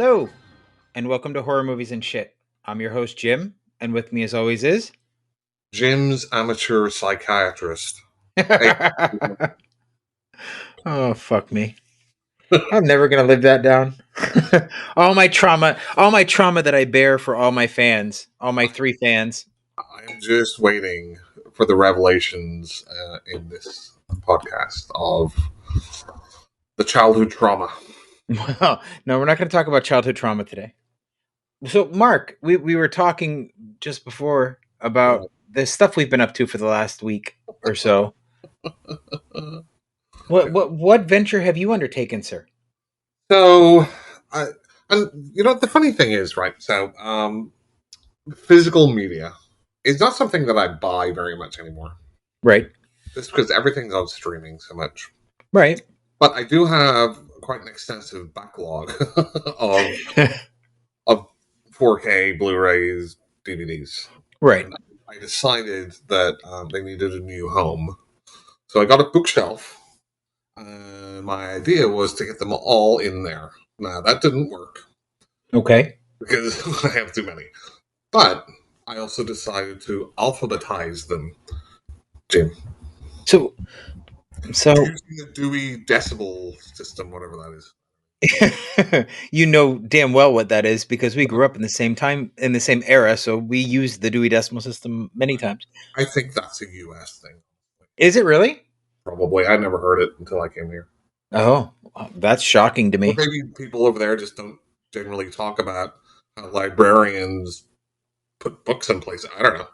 Hello, and welcome to Horror Movies and Shit. I'm your host, Jim, and with me, as always, is. Jim's amateur psychiatrist. Hey, Oh, fuck me. I'm never gonna live that down. all my trauma that I bear for all my fans, all my three fans. I'm just waiting for the revelations in this podcast of the childhood trauma. Well, no, we're not gonna talk about childhood trauma today. So, Mark, we were talking just before about the stuff we've been up to for the last week or so. What venture have you undertaken, sir? So, I, and the funny thing is, right? So, physical media is not something that I buy very much anymore, Right, just because everything's on streaming so much. right, But I do have quite an extensive backlog of of 4K Blu-rays, DVDs. right. And I decided that they needed a new home. So I got a bookshelf. My idea was to get them all in there. Now, that didn't work Okay. because I have too many. But I also decided to alphabetize them, Jim, So, so using the Dewey Decimal System, whatever that is. you know damn well what that is because we grew up in the same time in the same era, so we used the Dewey Decimal System many times. I think that's a US thing. Is it really? Probably. I never heard it until I came here. Oh, that's shocking to Or me. maybe people over there just don't generally talk about how librarians put books in places. I don't know.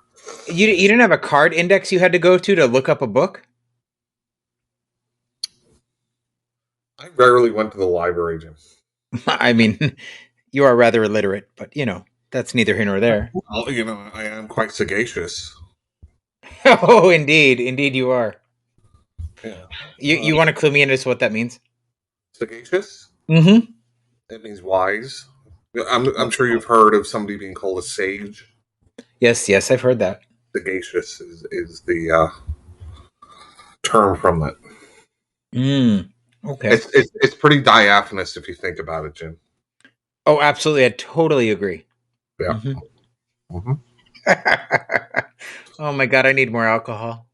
You didn't have a card index you had to go to look up a book? I rarely went to the library, Jim. I mean, you are rather illiterate, but that's neither here nor there. Well, I am quite sagacious. Oh, indeed, indeed, you are. Yeah. You want to clue me in as to what that means? Sagacious? Mm-hmm. It means wise. I'm sure you've heard of somebody being called a sage. Yes, I've heard that. Sagacious is the term from that. Okay. It's pretty diaphanous if you think about it, Jim. Oh, absolutely. I totally agree. Yeah. Mhm. Hmm. Oh my god, I need more alcohol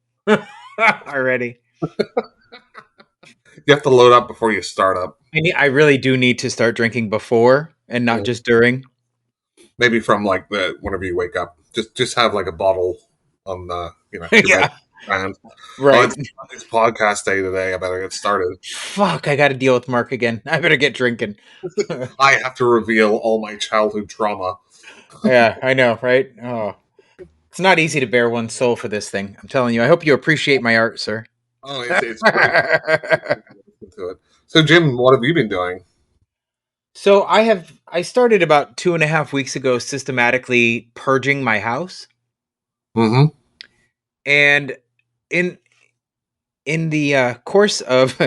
already. You have to load up before you start up. I really do need to start drinking before and not just during. Maybe from like the whenever you wake up, just have like a bottle on your bed. Yeah, And right. it's podcast day today. I better get started. Fuck, I got to deal with Mark again. I better get drinking. I have to reveal all my childhood trauma. Yeah, I know, right? Oh, it's not easy to bear one's soul for this thing. I'm telling you. I hope you appreciate my art, sir. Oh, it's great to it. So, Jim, what have you been doing? So I started about 2.5 weeks ago systematically purging my house, Mm-hmm. and in the course of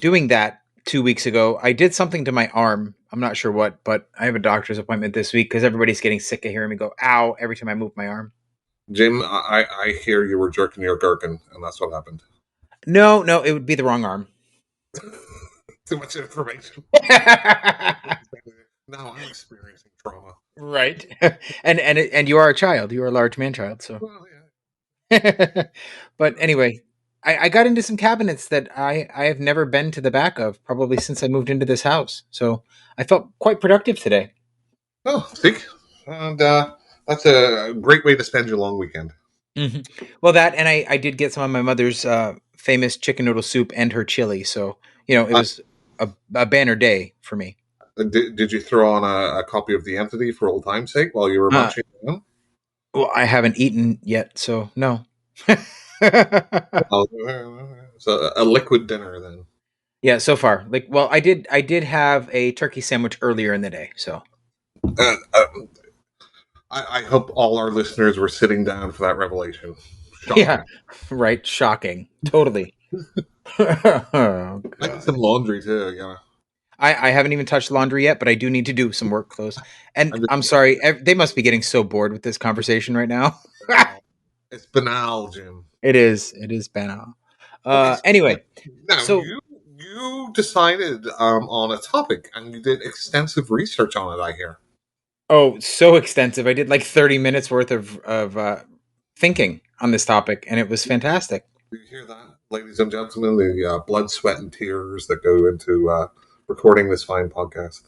doing that 2 weeks ago, I did something to my arm. I'm not sure what, but I have a doctor's appointment this week because everybody's getting sick of hearing me go "ow" every time I move my arm. Jim, I hear you were jerking your gherkin, and that's what happened. No, it would be the wrong arm. Too much information. Now I'm experiencing trauma. Right, and you are a child. You are a large man child. So, Well, yeah. but anyway, I got into some cabinets that I have never been to the back of probably since I moved into this house. So I felt quite productive today. Oh, see, and that's a great way to spend your long weekend. Mhm. Well, that and I did get some of my mother's famous chicken noodle soup and her chili. So it Uh, was a banner day for me. did you throw on a copy of The Entity for old time's sake while you were Uh, munching it down? well, I haven't eaten yet, so no. Oh, so a liquid dinner then. Yeah, so far, well, I did have a turkey sandwich earlier in the day, so Uh, uh, I hope all our listeners were sitting down for that revelation. yeah, Shocking. right. Shocking, totally. Oh, I did God. some laundry too. Yeah, I haven't even touched laundry yet, but I do need to do some work clothes. And I'm just. I'm sorry, they must be getting so bored with this conversation right now. It's banal, Jim. It is banal. Okay, so Anyway, now so you you decided on a topic and you did extensive research on it, I hear. Oh, so extensive. I did like 30 minutes worth of thinking on this topic, and it was fantastic. Do you hear that, ladies and gentlemen? The blood, sweat, and tears that go into recording this fine podcast.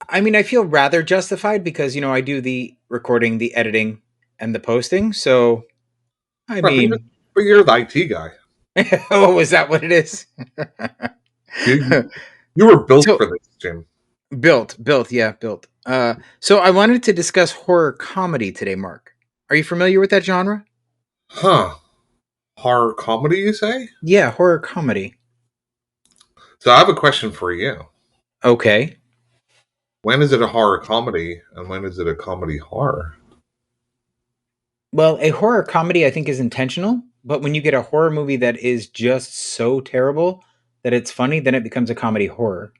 I mean, I feel rather justified because, I do the recording, the editing, and the posting. So, I Right, mean, but you're the IT guy. oh, is that what it is? You were built So, for this, Jim. built, yeah, built. So I wanted to discuss horror comedy today, Mark. Are you familiar with that genre? Huh. Horror comedy, you say? Yeah, horror comedy. So I have a question for you. Okay. When is it a horror comedy and when is it a comedy horror? Well, a horror comedy I think is intentional, but when you get a horror movie that is just so terrible that it's funny, then it becomes a comedy horror.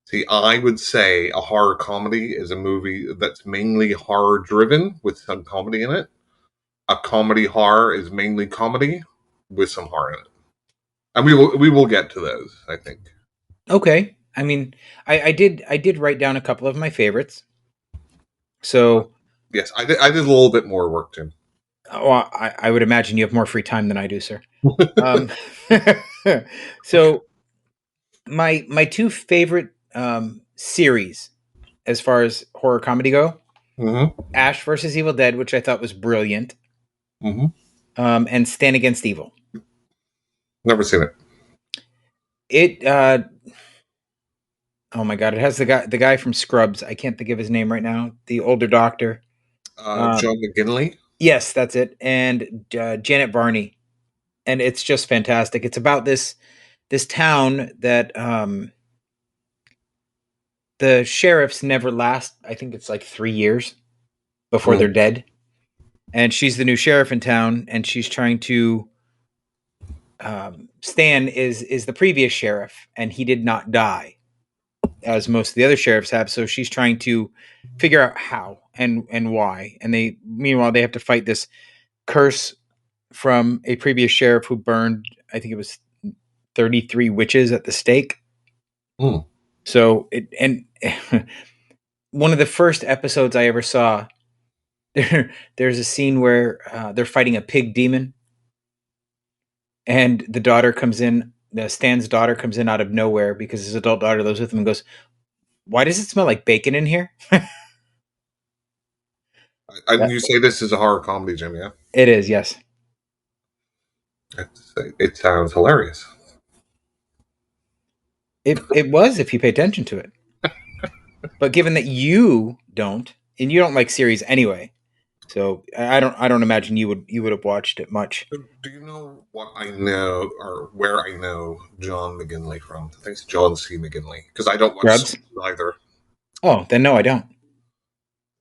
See, I would say a horror comedy is a movie that's mainly horror driven with some comedy in it. A comedy horror is mainly comedy with some horror in it. And we will get to those, I think. Okay. I mean, I did write down a couple of my favorites. So, Yes, I did a little bit more work, Jim. I would imagine you have more free time than I do, sir. Um, so my two favorite series as far as horror comedy go, Mm-hmm. Ash versus Evil Dead, which I thought was brilliant, Mm-hmm. and Stand Against Evil. Never seen it. It oh my god, it has the guy from Scrubs. I can't think of his name right now. The older doctor. John McGinley. Yes, that's it. And Janet Varney, and it's just fantastic. It's about this town that the sheriffs never last. I think it's like 3 years before Mm. they're dead, and she's the new sheriff in town, and she's trying to. Stan is the previous sheriff, and he did not die, as most of the other sheriffs have. So she's trying to figure out how and why. And meanwhile they have to fight this curse from a previous sheriff who burned, I think it was 33 witches at the stake. Mm. So one of the first episodes I ever saw, there's a scene where they're fighting a pig demon, and Stan's daughter comes in out of nowhere because his adult daughter lives with him and goes, "Why does it smell like bacon in here?" And you say this is a horror comedy, Jim? Yeah. It is, yes. It sounds hilarious. It was if you pay attention to it. But given that you don't, and you don't like series anyway, so I don't imagine you would have watched it much. Do you know what I know or where I know John McGinley from? I think it's John C. McGinley because I don't watch Scrubs? either. Oh, then no, I don't.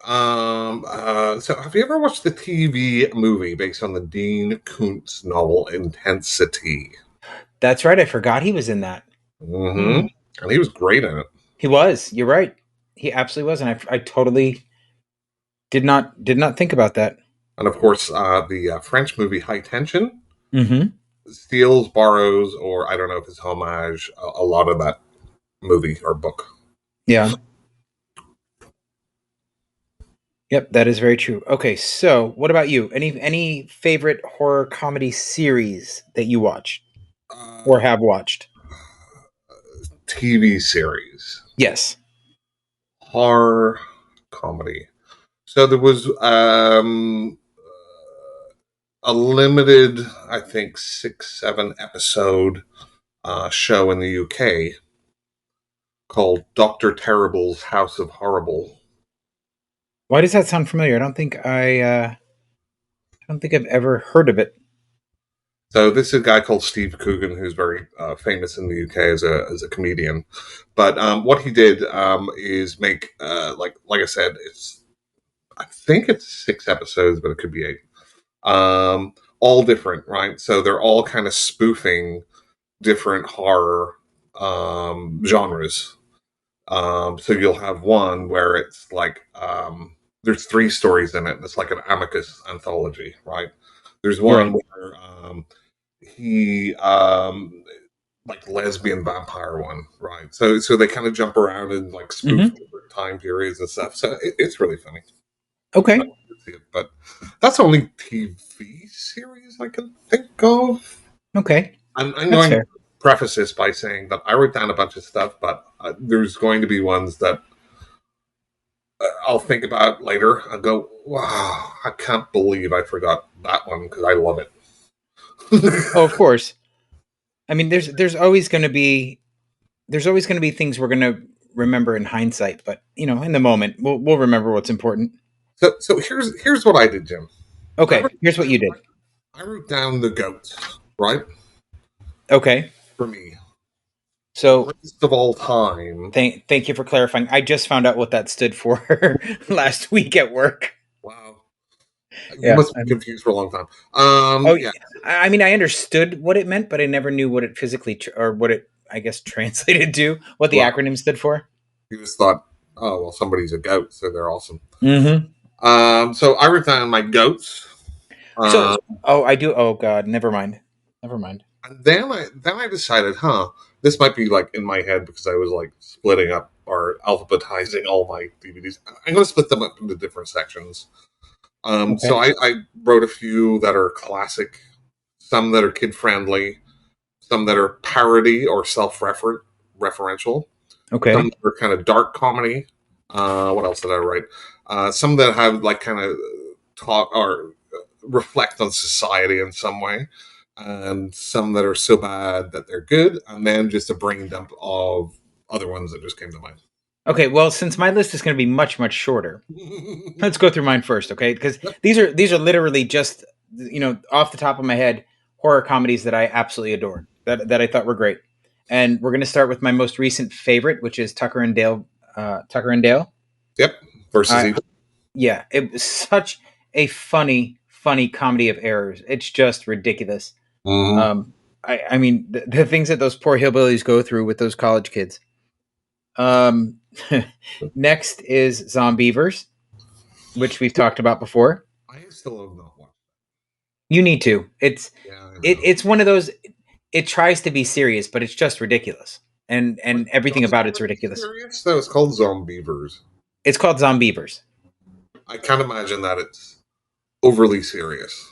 So have you ever watched the TV movie based on the Dean Koontz novel Intensity? That's right. I forgot he was in that. Mm-hmm. And he was great in it. He was. You're right. He absolutely was, and I totally did not think about that. And of course, the French movie High Tension Mm-hmm. steals, borrows, or I don't know if it's homage, a lot of that movie or book. Yeah. Yep, that is very true. Okay, so what about you? Any favorite horror comedy series that you watch or Uh, have watched? TV series. Yes. Horror comedy. So there was a limited, I think, 6, 7 episode show in the UK called Doctor Terrible's House of Horrible. Why does that sound familiar? I don't think I've ever heard of it. So this is a guy called Steve Coogan who's very famous in the UK as a comedian. But what he did is make like I said, I think it's 6 episodes, but it could be 8. All different, right? So they're all kind of spoofing different horror genres. So you'll have one where it's like there's 3 stories in it. And it's like an Amicus anthology, right? There's one Right. where he like lesbian vampire one, right? So they kind of jump around and like spoof Hmm. different time periods and stuff. So it's really funny. I Okay. see it, but that's the only TV series I can think of. Okay. I'm That's going to fair. preface this by saying that I wrote down a bunch of stuff, but there's going to be ones that I'll think about later and go, wow, I can't believe I forgot that one because I love it. Oh, of course. I mean, there's always going to be things we're going to remember in hindsight, but in the moment, we'll remember what's important. So here's what I did, Jim. I Okay. wrote Here's what down, you did. I wrote down the goats, right? Okay. For me, So greatest of all time. thank you for clarifying. I just found out what that stood for last week at work. Wow, you Yeah. must be confused for a long time. Oh, Yeah, I mean, I understood what it meant, but I never knew what it physically or what it, I guess, translated to. What the well, acronym stood for. you just thought, oh well, somebody's a goat, so they're awesome. Mm-hmm. So I wrote down my goats. So, Um, oh, I do. Oh God, never mind. Never mind. and then I decided, this might be like in my head because I was like splitting up or alphabetizing all my DVDs. I'm going to split them up into different sections. So Okay. I wrote a few that are classic, some that are kid friendly, some that are parody or referential, some Okay. that are kind of dark comedy. What else did I write? Some that have like kind of talk or reflect on society in some way, and some that are so bad that they're good, and then just a brain dump of other ones that just came to mind. Okay. Well, since my list is going to be much much shorter, let's go through mine first, okay? Because these are literally just off the top of my head horror comedies that I absolutely adored that I thought were great. And we're going to start with my most recent favorite, which is Tucker and Dale. Tucker and Dale. Yep. Versus I evil. Yeah, it was such a funny comedy of errors. It's just ridiculous. Mm-hmm. I mean, the things that those poor hillbillies go through with those college kids. Um, Next is Zombievers, which we've talked about before. I still have not watched. You need to. Yeah, I It, know. it's one of those. It tries to be serious, but it's just ridiculous, But and everything does it about it's want to be ridiculous. serious? No, it's called Zombievers. It's called Zombievers. I can't imagine that it's overly serious.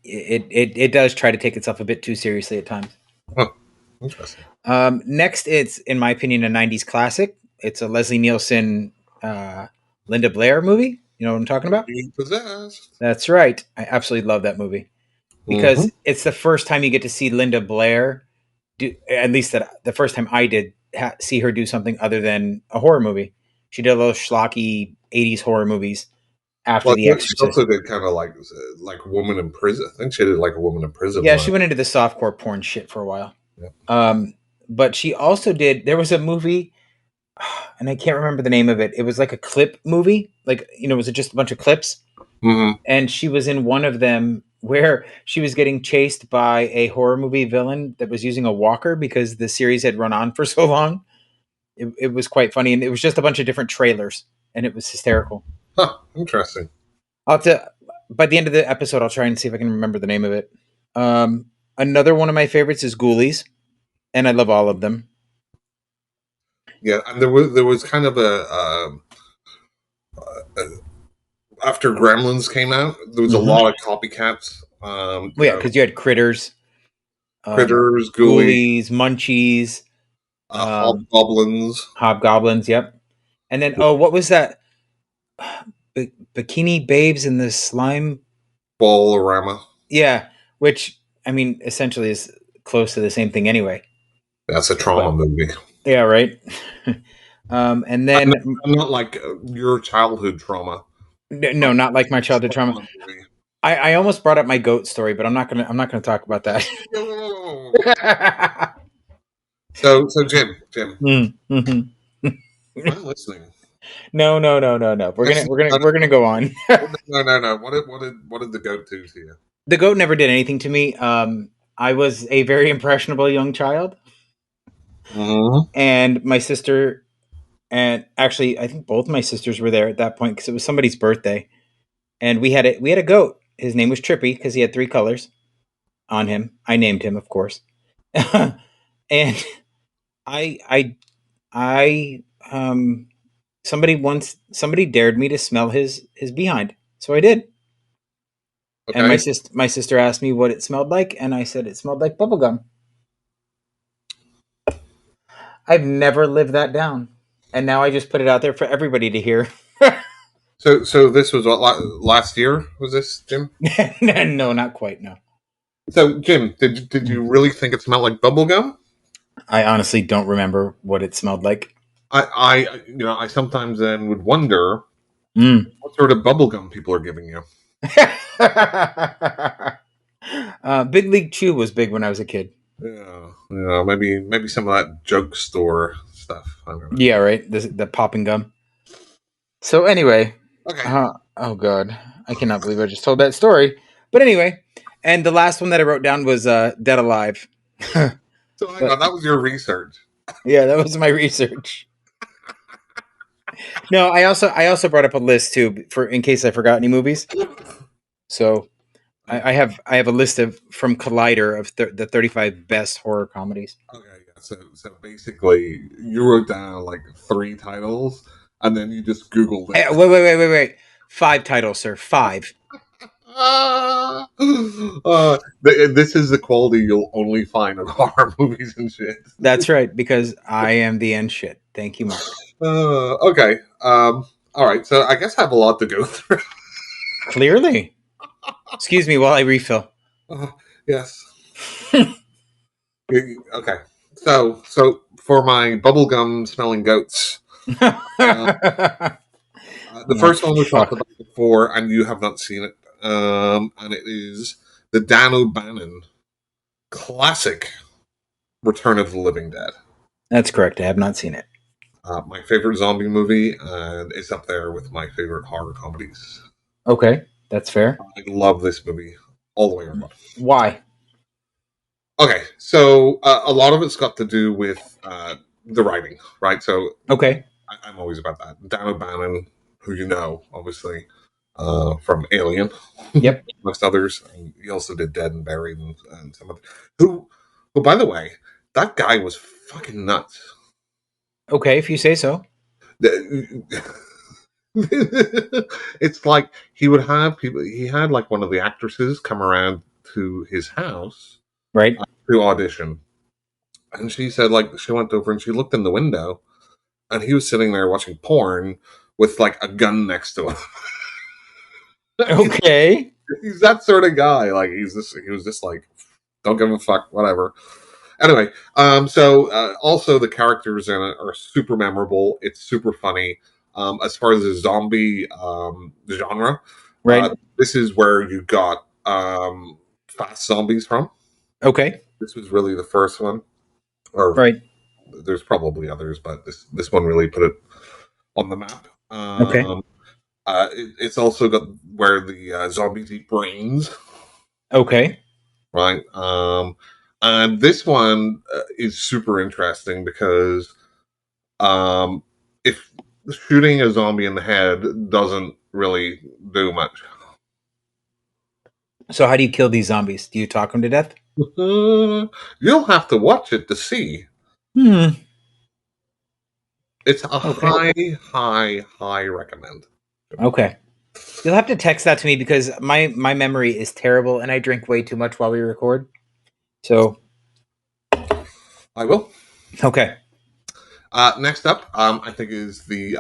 It does try to take itself a bit too seriously at times. Huh. Interesting. Next, it's in my opinion a '90s classic. It's a Leslie Nielsen, uh, Linda Blair movie. You know what I'm talking about? Being possessed. That's right. I absolutely love that movie Mm-hmm. because it's the first time you get to see Linda Blair do. At least that the first time I did see her do something other than a horror movie. She did a little schlocky '80s horror movies after Well, The she Exorcist. also did kind of like woman in prison. I think she did like a woman in prison Yeah, one. she went into the softcore porn shit for a while. Yeah. But she also did. There was a movie and I can't remember the name of it. It was like a clip movie, like was it just a bunch of clips? Mm-hmm. And she was in one of them where she was getting chased by a horror movie villain that was using a walker because the series had run on for so long. It was quite funny, and it was just a bunch of different trailers, and it was hysterical. Huh. Interesting. I'll have to by the end of the episode, I'll try and see if I can remember the name of it. Another one of my favorites is Ghoulies, and I love all of them. Yeah, and there was kind of a after Gremlins came out, there was a Mm-hmm. lot of copycats. Well, yeah, because you had Critters, um, Critters, Ghoulies, Ghoulies, Munchies, Hobgoblins, Hobgoblins. Yep. And then, oh, what was that? Bikini Babes in the Slime. Ballorama. Yeah, which I mean, essentially is close to the same thing anyway. That's a trauma But movie. yeah, right. And I'm then not, I'm not like your childhood trauma, no, but not like my it's a childhood trauma. trauma movie. I almost brought up my goat story, but I'm not gonna talk about that. So Jim, Mm-hmm. I'm listening. No. We're Yes, gonna we're gonna no, we're gonna go on. no. What did the goat do to you? The goat never did anything to me. I was a very impressionable young child, Mm-hmm. and my sister, and actually, I think both my sisters were there at that point because it was somebody's birthday, and we had a goat. His name was Trippy because he had three colors on him. I named him, of course, And I I I somebody dared me to smell his behind, so I did. And Okay. my sister asked me what it smelled like, and I said it smelled like bubblegum. I've never lived that down, and now I just put it out there for everybody to hear. So this was what last year was this, Jim? No, not quite. No, So Jim, did you really think it smelled like bubble gum? I honestly don't remember what it smelled like. I sometimes then would wonder Mm. what sort of bubble gum people are giving you. Big League Chew was big when I was a kid. Yeah, maybe some of that joke store stuff. I don't know. Yeah, right. The popping gum. So anyway, Okay, oh god, I cannot believe I just told that story. But anyway, and the last one that I wrote down was Dead Alive. so hang on, But that was your research. yeah, that was my research. No, I also brought up a list too for in case I forgot any movies. So Okay, I have a list of from Collider of the 35 best horror comedies. yeah. So basically, you wrote down like three titles, and then you just Googled it. Wait. Five titles, sir. Five. This is the quality you'll only find in horror movies and shit. That's right, because I am the end shit. Thank you, Mark. Okay. All right. So I guess I have a lot to go through. Clearly. Excuse me while I refill. Uh, yes. Okay. So for my bubblegum smelling goats, uh, the Oh, first one we talked fuck. about before, and you have not seen it, and it is the Dan O'Bannon classic Return of the Living Dead. That's correct. I have not seen it. My favorite zombie movie, and it's up there with my favorite horror comedies. Okay, that's fair. I love this movie all the way around. Why? Okay, so a lot of it's got to do with the writing, right? So Okay. I'm always about that. Dan O'Bannon, who you know, obviously, from Alien, Yep. amongst others. And he also did Dead and Buried and some other. Who, by the way, that guy was fucking nuts. Okay, if you say so. It's like he would have people. He had like one of the actresses come around to his house Right? to audition, and she said like she went over and she looked in the window, and he was sitting there watching porn with like a gun next to him. Okay. He's that sort of guy. Like he was just like, don't give a fuck, whatever. Anyway, also the characters in it are super memorable. It's super funny. As far as the zombie genre, Right. this is where you got fast zombies from. Okay. This was really the first one, or Right. there's probably others, but this one really put it on the map. Okay. It's also got where the zombies eat brains, Okay. right? And this one is super interesting because um, if shooting a zombie in the head doesn't really do much. So how do you kill these zombies? Do you talk them to death? You'll have to watch it to see. Hmm. It's a Okay. high recommend. Okay. You'll have to text that to me because my memory is terrible and I drink way too much while we record. So I will. okay. Next up, I think is the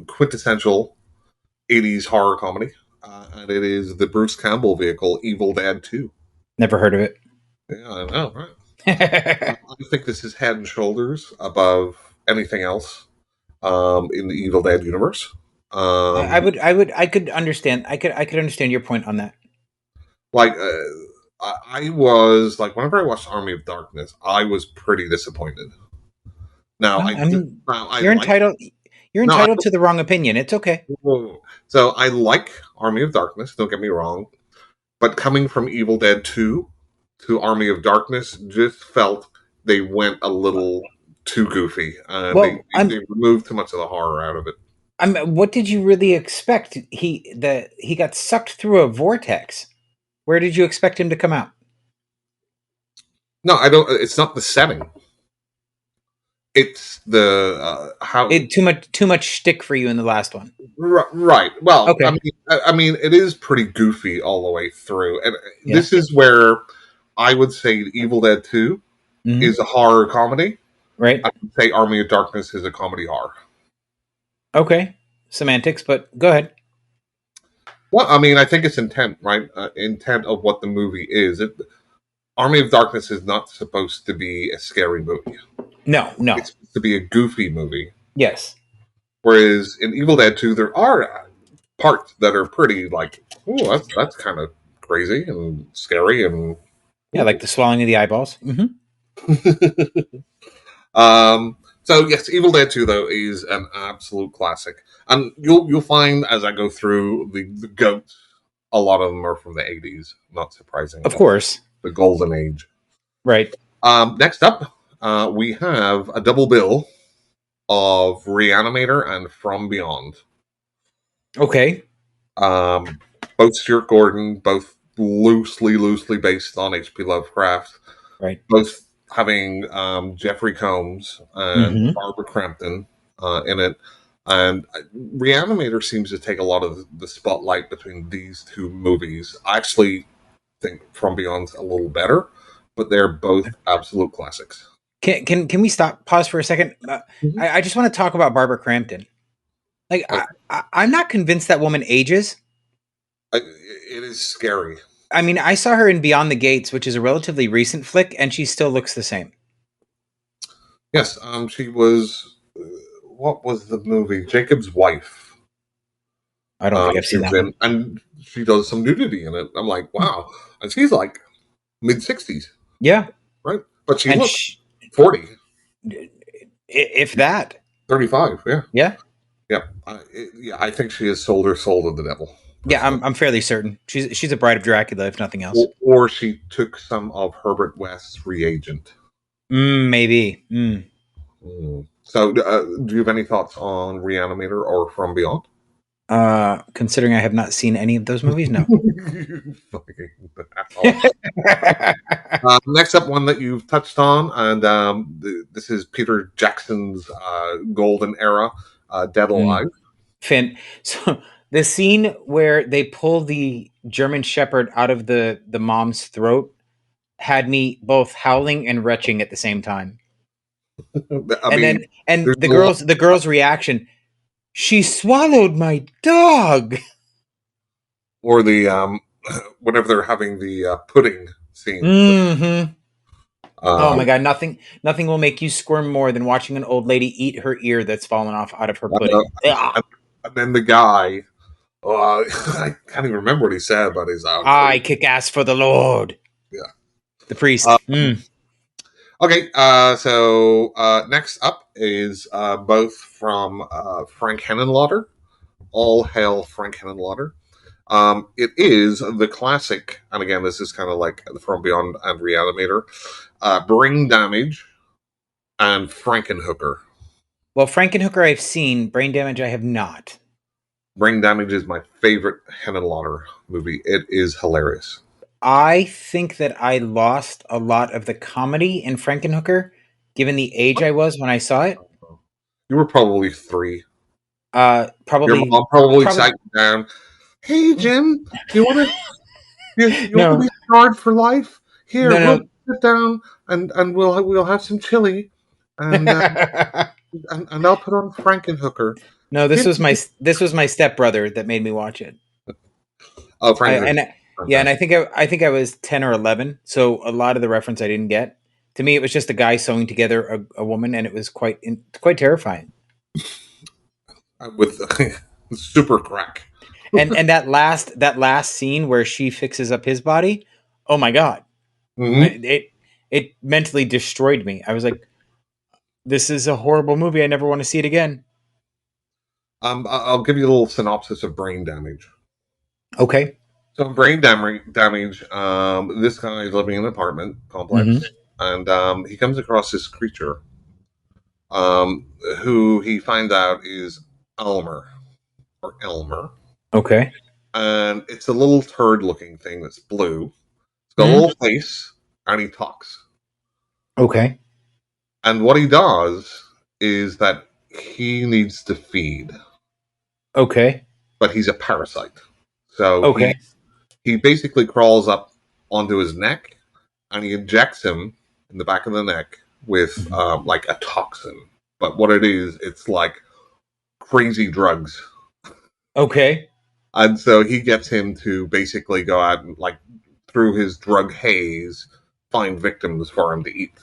quintessential 80s horror comedy, and it is the Bruce Campbell vehicle, Evil Dead 2. Never heard of it. Yeah, I know, right? I I think this is head and shoulders above anything else in the Evil Dead universe. I could understand. I could understand your point on that. Like, I was like, whenever I watched Army of Darkness, I was pretty disappointed. Now, Well, I mean, now I you're like entitled. You're no, entitled to the wrong opinion. It's okay. so I like Army of Darkness. Don't get me wrong, but coming from Evil Dead 2 to Army of Darkness, just felt they went a little too goofy, and Well, they removed too much of the horror out of it. What did you really expect? He got sucked through a vortex. Where did you expect him to come out? No, I don't. It's not the setting. it's the how It too much shtick for you in the last one. right. Well, Okay. I mean, it is pretty goofy all the way through, and Yeah. this is where I would say Evil Dead Two Hmm. is a horror comedy. Right. I would say Army of Darkness is a comedy horror. Okay. Semantics, but go ahead. Well, I mean, I think it's intent, right? Intent of what the movie is. Army of Darkness is not supposed to be a scary movie. No. No. It's supposed to be a goofy movie. Yes. Whereas in Evil Dead 2, there are parts that are pretty like, oh, that's kind of crazy and scary and. Yeah, like the swallowing of the eyeballs. So yes, Evil Dead 2 though is an absolute classic, and you'll find as I go through the goats, a lot of them are from the 80s. Not Of surprisingly, course. the golden age. Right. Next up, we have a double bill of Reanimator and From Beyond. Okay. Um, both Stuart Gordon, both loosely based on H.P. Lovecraft, Right. both having Jeffrey Combs and Hmm. Barbara Crampton in it. And Reanimator seems to take a lot of the spotlight between these two movies. I actually think From Beyond's a little better, but they're both absolute classics. Can we pause for a second? Mhm. I just want to talk about Barbara Crampton. Like I'm not convinced that woman ages. It is scary. I mean, I saw her in Beyond the Gates, which is a relatively recent flick, and she still looks the same. Yes, she was. What was the movie? Jacob's Wife. I don't think I've She seen was that one. in, and she does some nudity in it. I'm like, wow, and she's like mid-60s, Yeah, right? But she and looks 40, if that, 35. Yeah, yeah, yeah, yeah. I think she has sold her soul to the devil, yeah, personally, I'm fairly certain she's a bride of Dracula, if nothing else. or she took some of Herbert West's reagent. Maybe. So, do you have any thoughts on Reanimator or From Beyond? Considering I have not seen any of those movies, no. You fucking asshole. Next up, one that you've touched on, and this is Peter Jackson's golden era, Dead Mm. Alive. Finn. So the scene where they pull the German Shepherd out of the mom's throat had me both howling and retching at the same time. I And mean, then and there's a lot, the girl's reaction, she swallowed my dog. or the whenever they're having the pudding scene. Hmm. Oh Um, my god, nothing will make you squirm more than watching an old lady eat her ear that's fallen off out of her uh, pudding. Ugh. and then the guy, I can't even remember what he said, but he's out. I kick ass for the Lord. Yeah. The priest. Uh, Okay, so next up is both from Frank Henenlotter. All hail Frank Henenlotter. It is the classic, and again, this is kind of like From Beyond and Reanimator, Brain Damage and Frankenhooker. Well, Frankenhooker I've seen, Brain Damage I have not. Brain Damage is my favorite Henenlotter movie. It is hilarious. I think that I lost a lot of the comedy in Frankenhooker, given the age I was when I saw it. You were probably 3. Your Probably, mom probably probably sat you down. Hey, Jim, you want to you want to no, be scarred for life? Here, no, we'll sit down and we'll have some chili, and no. I'll put on Frankenhooker. No, Jim, this was my stepbrother that made me watch it. oh, I Frankenhooker, and Yeah, and fantastic. I think I was 10 or 11, so a lot of the reference I didn't get. To me, it was just a guy sewing together a woman, and it was quite terrifying. With super crack. And that last scene where she fixes up his body, oh my god, Hmm. it mentally destroyed me. I was like, this is a horrible movie. I never want to see it again. I'll give you a little synopsis of Brain Damage. Okay. So, damage. This guy is living in an apartment Hmm. complex, and he comes across this creature, who he finds out is Elmer or Elmer, Okay. and it's a little turd-looking thing that's blue. It's got a Mhm. little face, and he talks. Okay. And what he does is that he needs to feed, Okay. but he's a parasite. So Okay. he basically crawls up onto his neck and he injects him in the back of the neck with Mhm. like a toxin. But what it is, it's like crazy drugs. Okay. And so he gets him to basically go out and, like, through his drug haze, find victims for him to eat.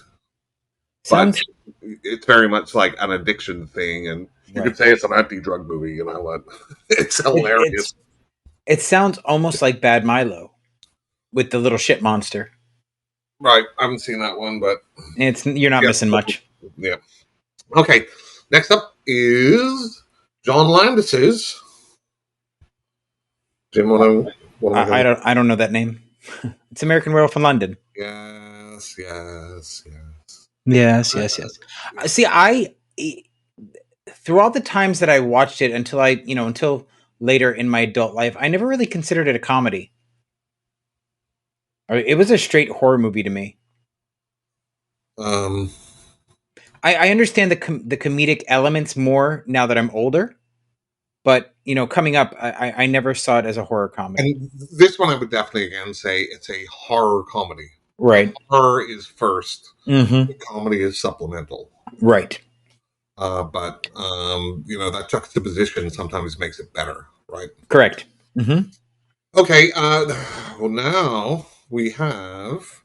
But Sounds it's very much like an addiction thing, and you could right. say it's an anti-drug movie. You know what? It's It, it's hilarious. it sounds almost like Bad Milo with the little shit monster. Right? I haven't seen that one, but It's you're not yeah, missing much. yeah. Okay. Next up is John Landis's. Jim, what am I I going to? I don't know that name. It's American Werewolf in London. Yes, yes, yes. Yes, yes, yes. Yeah. See, throughout the times that I watched it until until later in my adult life, I never really considered it a comedy. It was a straight horror movie to me. Um, I understand the comedic elements more now that I'm older, but coming up, I never saw it as a horror comedy. and this one I would definitely again say it's a horror comedy. The Right. horror is first, Mm-hmm. the comedy is supplemental. Right. But that juxtaposition sometimes makes it better, right? Correct. Mm-hmm. Okay, well now we have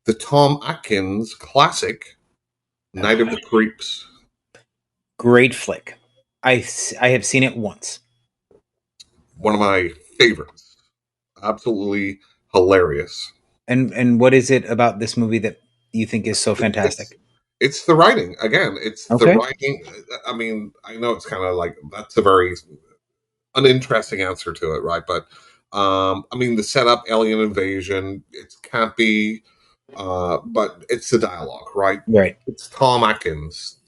the Tom Atkins classic Night of the Creeps. Great flick. I have seen it once. One of my favorites. Absolutely hilarious. And what is it about this movie that you think is so It's fantastic? it's the writing again. It's the Okay. writing. I mean, I know it's kind of like that's a very uninteresting answer to it, right? But I mean, the setup, alien invasion, it's campy, but it's the dialogue, right? Right. It's Tom Atkins,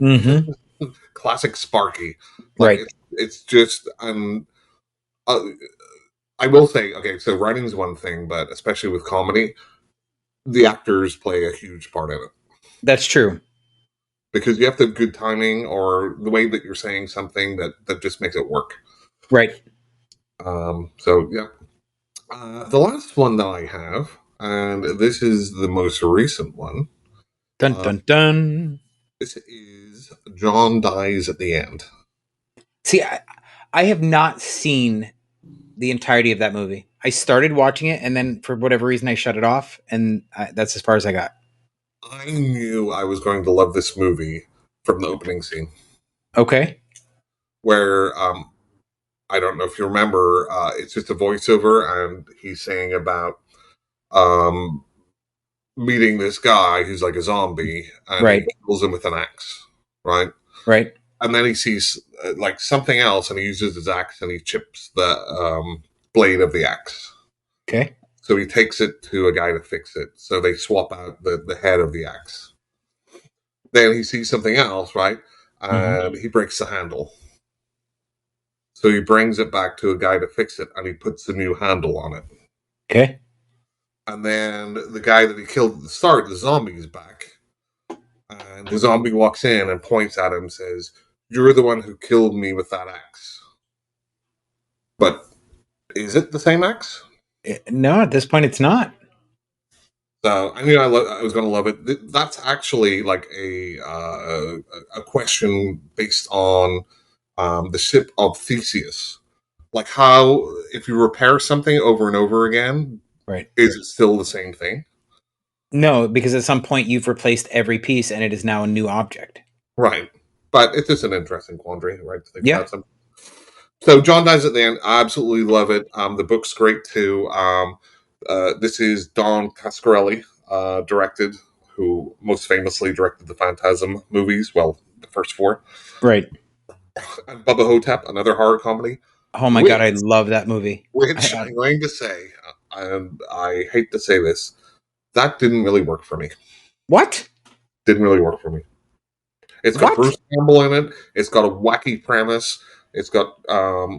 Mm-hmm. classic Sparky. Like Right. it's just uh, I will say, okay, so writing's one thing, but especially with comedy, the actors play a huge part in it That's true. because you have to have good timing or the way that you're saying something that just makes it work. Right. So yeah, the last one that I have, and this is the most recent one. Dun Uh, dun dun. this is John dies at the end. See, I have not seen the entirety of that movie. I started watching it, and then for whatever reason, I shut it off, and that's as far as I got. I knew I was going to love this movie from the opening scene, Okay. where I don't know if you remember, it's just a voiceover, and he's saying about um, meeting this guy who's like a zombie, and he Right. kills him with an axe, right? Right. And then he sees like something else, and he uses his axe and he chips the blade of the axe. Okay. So he takes it to a guy to fix it. So they swap out the head of the axe. Then he sees something else, right? Mm-hmm. And he breaks the handle. So he brings it back to a guy to fix it, and he puts the new handle on it. Okay. And then the guy that he killed at the start, the zombie, is back. And the zombie walks in and points at him and says, "You're the one who killed me with that axe." But is it the same axe? No, at this point, it's not. So I knew I was going to love it. That's actually like a question based on the ship of Theseus. Like how if you repair something over and over again, Right. is it still the same thing? No, because at some point you've replaced every piece, and it is now a new object. Right. But it's just an interesting quandary, right? To think Yeah. about something. So John dies at the end. I absolutely love it. The book's great too. This is Don Coscarelli, directed, who most famously directed the Phantasm movies. Well, the first four. Right. And Bubba Hotep, another horror comedy, Oh my god, which, I love that movie. which I'm going to say, and I hate to say this, that didn't really work for me. What? Didn't really work for me. It's got What? Bruce Campbell in it. It's got a wacky premise. It's got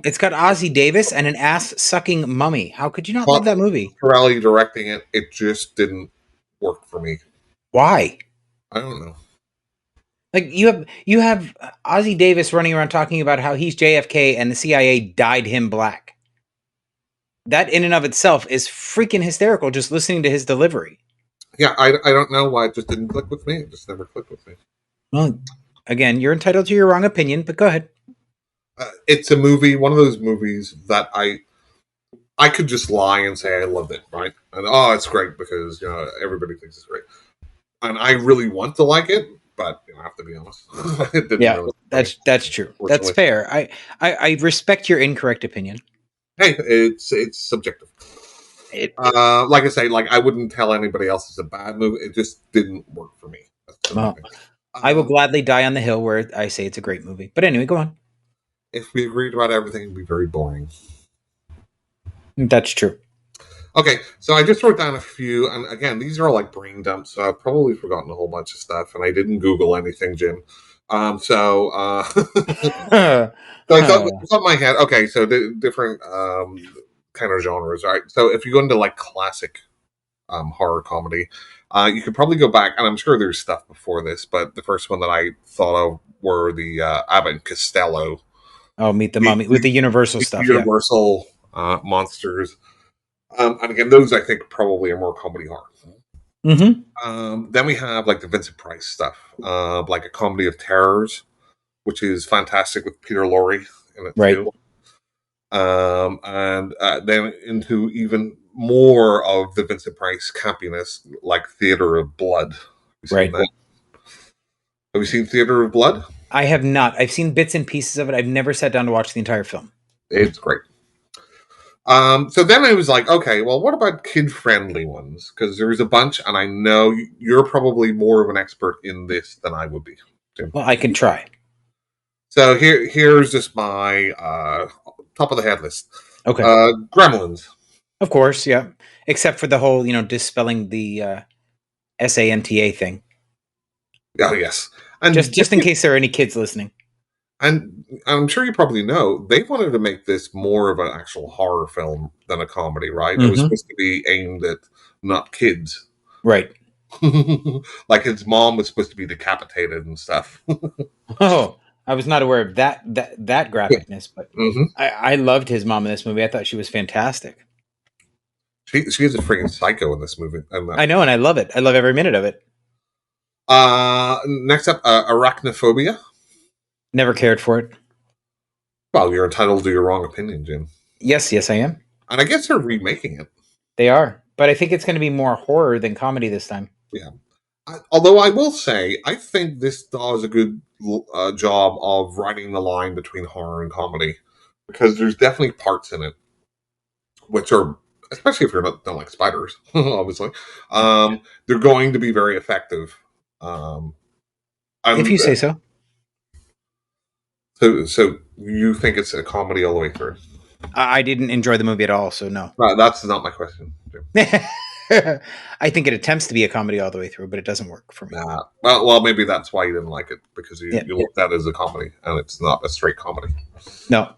It's got Ozzie Davis and an ass sucking mummy. How could you not love Todd that movie? Corelli directing it. It just didn't work for me. Why? I don't know. Like you have Ozzie Davis running around talking about how he's JFK and the CIA dyed him black. That in and of itself is freaking hysterical. Just listening to his delivery. Yeah, I don't know why it just didn't click with me. It just never clicked with me. Well, again, you're entitled to your wrong opinion, but go ahead. It's a movie, one of those movies that I could just lie and say I love it, right? And oh, it's great because everybody thinks it's great, and I really want to like it, but I have to be honest, it didn't Yeah, really. that's true. That's Unfortunately, fair. I respect your incorrect opinion. hey, it's subjective. It, Like I say, like I wouldn't tell anybody else it's a bad movie. It just didn't work for me. That's the only well, thing. I will Um, gladly die on the hill where I say it's a great movie. But anyway, go on. if we agreed about everything, it'd be very boring. That's true. Okay, so I just wrote down a few, and again, these are all like brain dumps, so I've probably forgotten a whole bunch of stuff, and I didn't Google anything, Jim. So so I thought Uh, it's on my head. Okay, so the different kind of genres. All right, so if you go into like classic horror comedy, you could probably go back, and I'm sure there's stuff before this, but the first one that I thought of were the Abbott and Costello, oh, Meet the the, Mummy with the, the Universal the stuff. Yeah. Universal monsters. And again, those I think probably are more comedy horror. Mm-hmm. Then we have like the Vincent Price stuff, like a comedy of terrors, which is fantastic with Peter Lorre in it Right. too. And then into even more of the Vincent Price campiness, like Theater of Blood. Have you seen Right. that? Have you seen Theater of Blood? I have not. I've seen bits and pieces of it. I've never sat down to watch the entire film. It's great. So then I was like, okay, well, what about kid-friendly ones? Because there was a bunch, and I know you're probably more of an expert in this than I would be, Tim. Well, I can try. So here's just my top of the head list. Okay. Gremlins. Of course, yeah. Except for the whole, dispelling the SANTA thing. Oh yes, and Just in case there are any kids listening. and I'm sure you probably know they wanted to make this more of an actual horror film than a comedy, right? It was Mm-hmm. supposed to be aimed at not kids. Right. Like his mom was supposed to be decapitated and stuff. Oh, I was not aware of that graphicness, but Hmm. I loved his mom in this movie. I thought she was fantastic. She is a freaking psycho in this movie. And I know, and I love it. I love every minute of it. next up, Arachnophobia. Never cared for it. Well, you're entitled to your wrong opinion, Jim. Yes, I am. And I guess they're remaking it. They are, but I think it's going to be more horror than comedy this time. Yeah. Although I will say, I think this does a good job of riding the line between horror and comedy, because there's definitely parts in it which are, especially if you're not don't like spiders, obviously, they're going to be very effective. Um, If and you say so. so you think it's a comedy all the way through? I didn't enjoy the movie at all, so no. That's not my question. I think it attempts to be a comedy all the way through, but it doesn't work for me. Nah. Well, maybe that's why you didn't like it, because Yeah. you looked at it as a comedy, and it's not a straight comedy. No.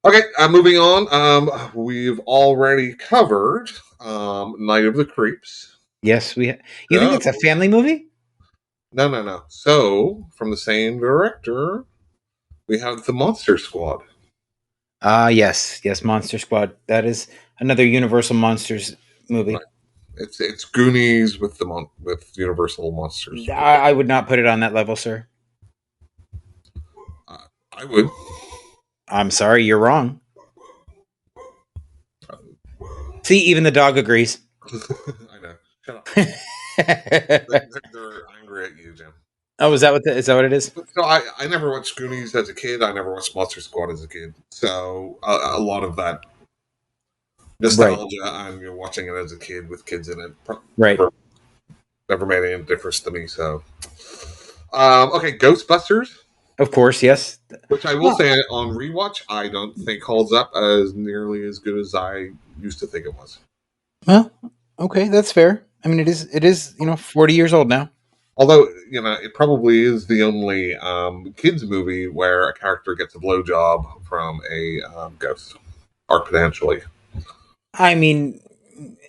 Okay, moving on. We've already covered Night of the Creeps. Yes, you think it's a family movie? No. So, from the same director, we have The Monster Squad. Yes, Monster Squad. That is another Universal Monsters movie. Right. It's Goonies with with Universal Monsters. I would not put it on that level, sir. I would. I'm sorry, you're wrong. See, even the dog agrees. I know. Shut up. They're angry at you, Jim. Oh, is that what it is? So I never watched Goonies as a kid. I never watched Monster Squad as a kid. So a lot of that nostalgia, and you're watching it as a kid with kids in it. Right. Never made any difference to me. So, okay, Ghostbusters. Of course, yes. Which I will say on rewatch, I don't think holds up as nearly as good as I used to think it was. Well, okay, that's fair. I mean, it is 40 years old now. Although, it probably is the only kids movie where a character gets a blowjob from a ghost, or potentially. I mean,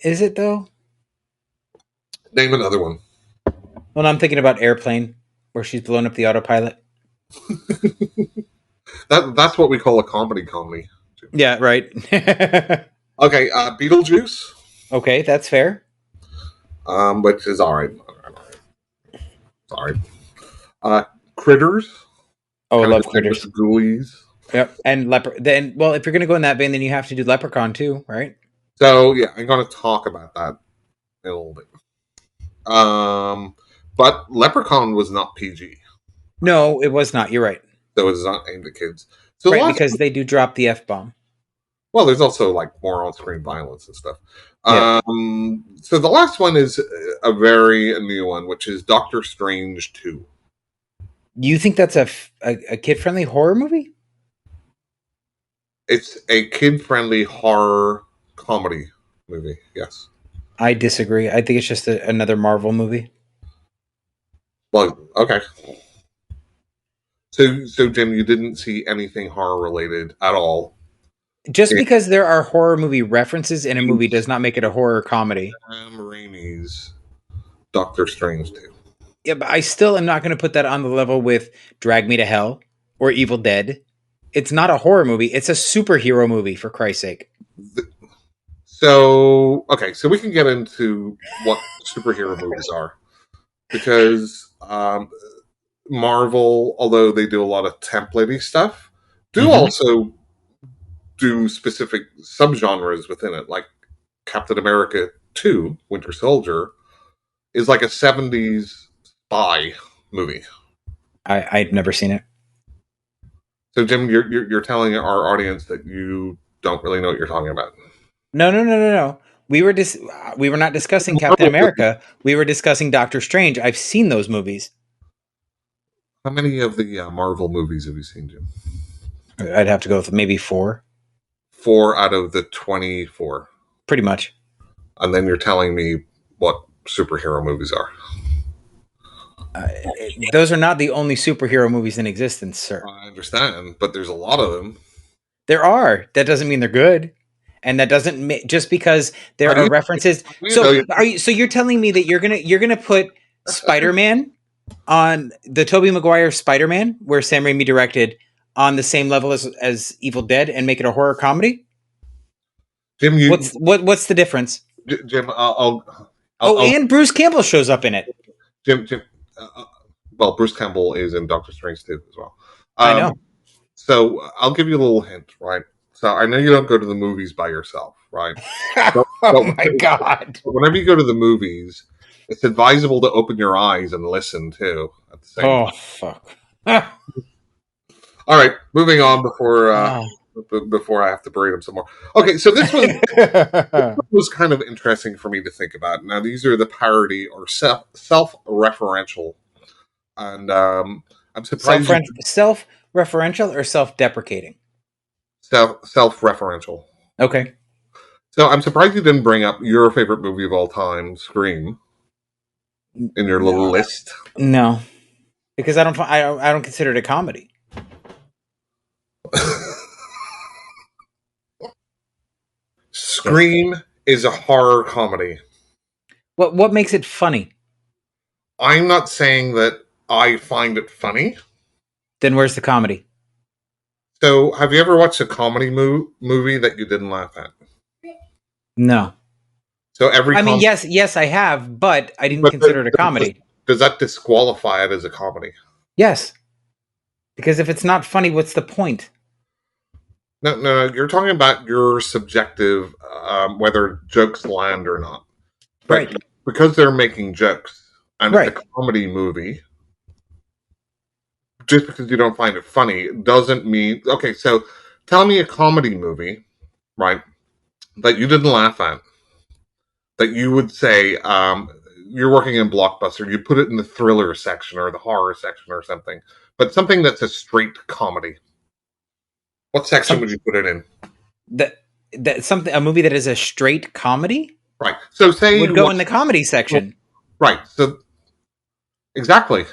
is it though? Name another one. Well, I'm thinking about Airplane. where she's blown up the autopilot. That's what we call a comedy comedy. Yeah, right. Okay, Beetlejuice, Okay, that's fair. which is all right. Sorry. Critters, Oh, I kind of love the same with critters. the Ghoulies. Yep, and then well, if you're gonna go in that vein, then you have to do Leprechaun too, right? So yeah, I'm going to talk about that in a little bit. But Leprechaun was not PG, No, it was not. You're right. so it's not aimed at kids. So the Right, last, because they do drop the F bomb. well, there's also like more on-screen violence and stuff. Yeah. So the last one is a very new one, which is Doctor Strange 2. You think that's a kid friendly horror movie? It's a kid-friendly horror comedy movie. Yes. I disagree. I think it's just another Marvel movie. Well, okay. So Jim, you didn't see anything horror related at all. Just in because there are horror movie references in a movie does not make it a horror comedy. Sam Raimi's Doctor Strange 2. Yeah, but I still am not going to put that on the level with Drag Me to Hell or Evil Dead. It's not a horror movie. It's a superhero movie, for Christ's sake. So, okay, so we can get into what superhero movies are. Because Marvel, although they do a lot of templatey stuff, do also do specific subgenres within it. Like Captain America 2, Winter Soldier, is like a 70s spy movie. I'd never seen it. So, Jim, you're telling our audience that you don't really know what you're talking about. No. We were not discussing Captain America. We were discussing Doctor Strange. I've seen those movies. How many of the Marvel movies have you seen, Jim? I'd have to go with maybe 4. 4 out of the 24. Pretty much. And then you're telling me what superhero movies are. Those are not the only superhero movies in existence, sir. I understand, but there's a lot of them. There are. That doesn't mean they're good, and that doesn't just because there are references. So you're telling me that you're gonna put Spider-Man on the Tobey Maguire Spider-Man, where Sam Raimi directed, on the same level as Evil Dead, and make it a horror comedy? Jim, what's the difference? Jim, and Bruce Campbell shows up in it. Jim. Well, Bruce Campbell is in Doctor Strange 2 as well. I know. So I'll give you a little hint, right? So I know you don't go to the movies by yourself, right? Oh my God. Whenever you go to the movies, it's advisable to open your eyes and listen too at the same time. Fuck. All right, moving on before I have to berate him some more. Okay, so this one was kind of interesting for me to think about. Now, these are the parody or self-referential, and I'm surprised. Self-referential or self-deprecating? Self-referential. Okay. So I'm surprised you didn't bring up your favorite movie of all time, Scream, in your little list. No, because I don't consider it a comedy. Scream is a horror comedy. What makes it funny? I'm not saying that I find it funny. Then where's the comedy? So, have you ever watched a comedy movie that you didn't laugh at? No. So yes, I have, but I didn't consider it a comedy. Does that disqualify it as a comedy? Yes. Because if it's not funny, what's the point? No. You're talking about your subjective, whether jokes land or not. But right. Because they're making jokes, and it's a comedy movie, just because you don't find it funny doesn't mean... Okay, so tell me a comedy movie, right, that you didn't laugh at, that you would say, you're working in Blockbuster, you put it in the thriller section or the horror section or something, but something that's a straight comedy. What section would you put it in? A movie that is a straight comedy? Right. So say would go in the comedy section. Right. So exactly.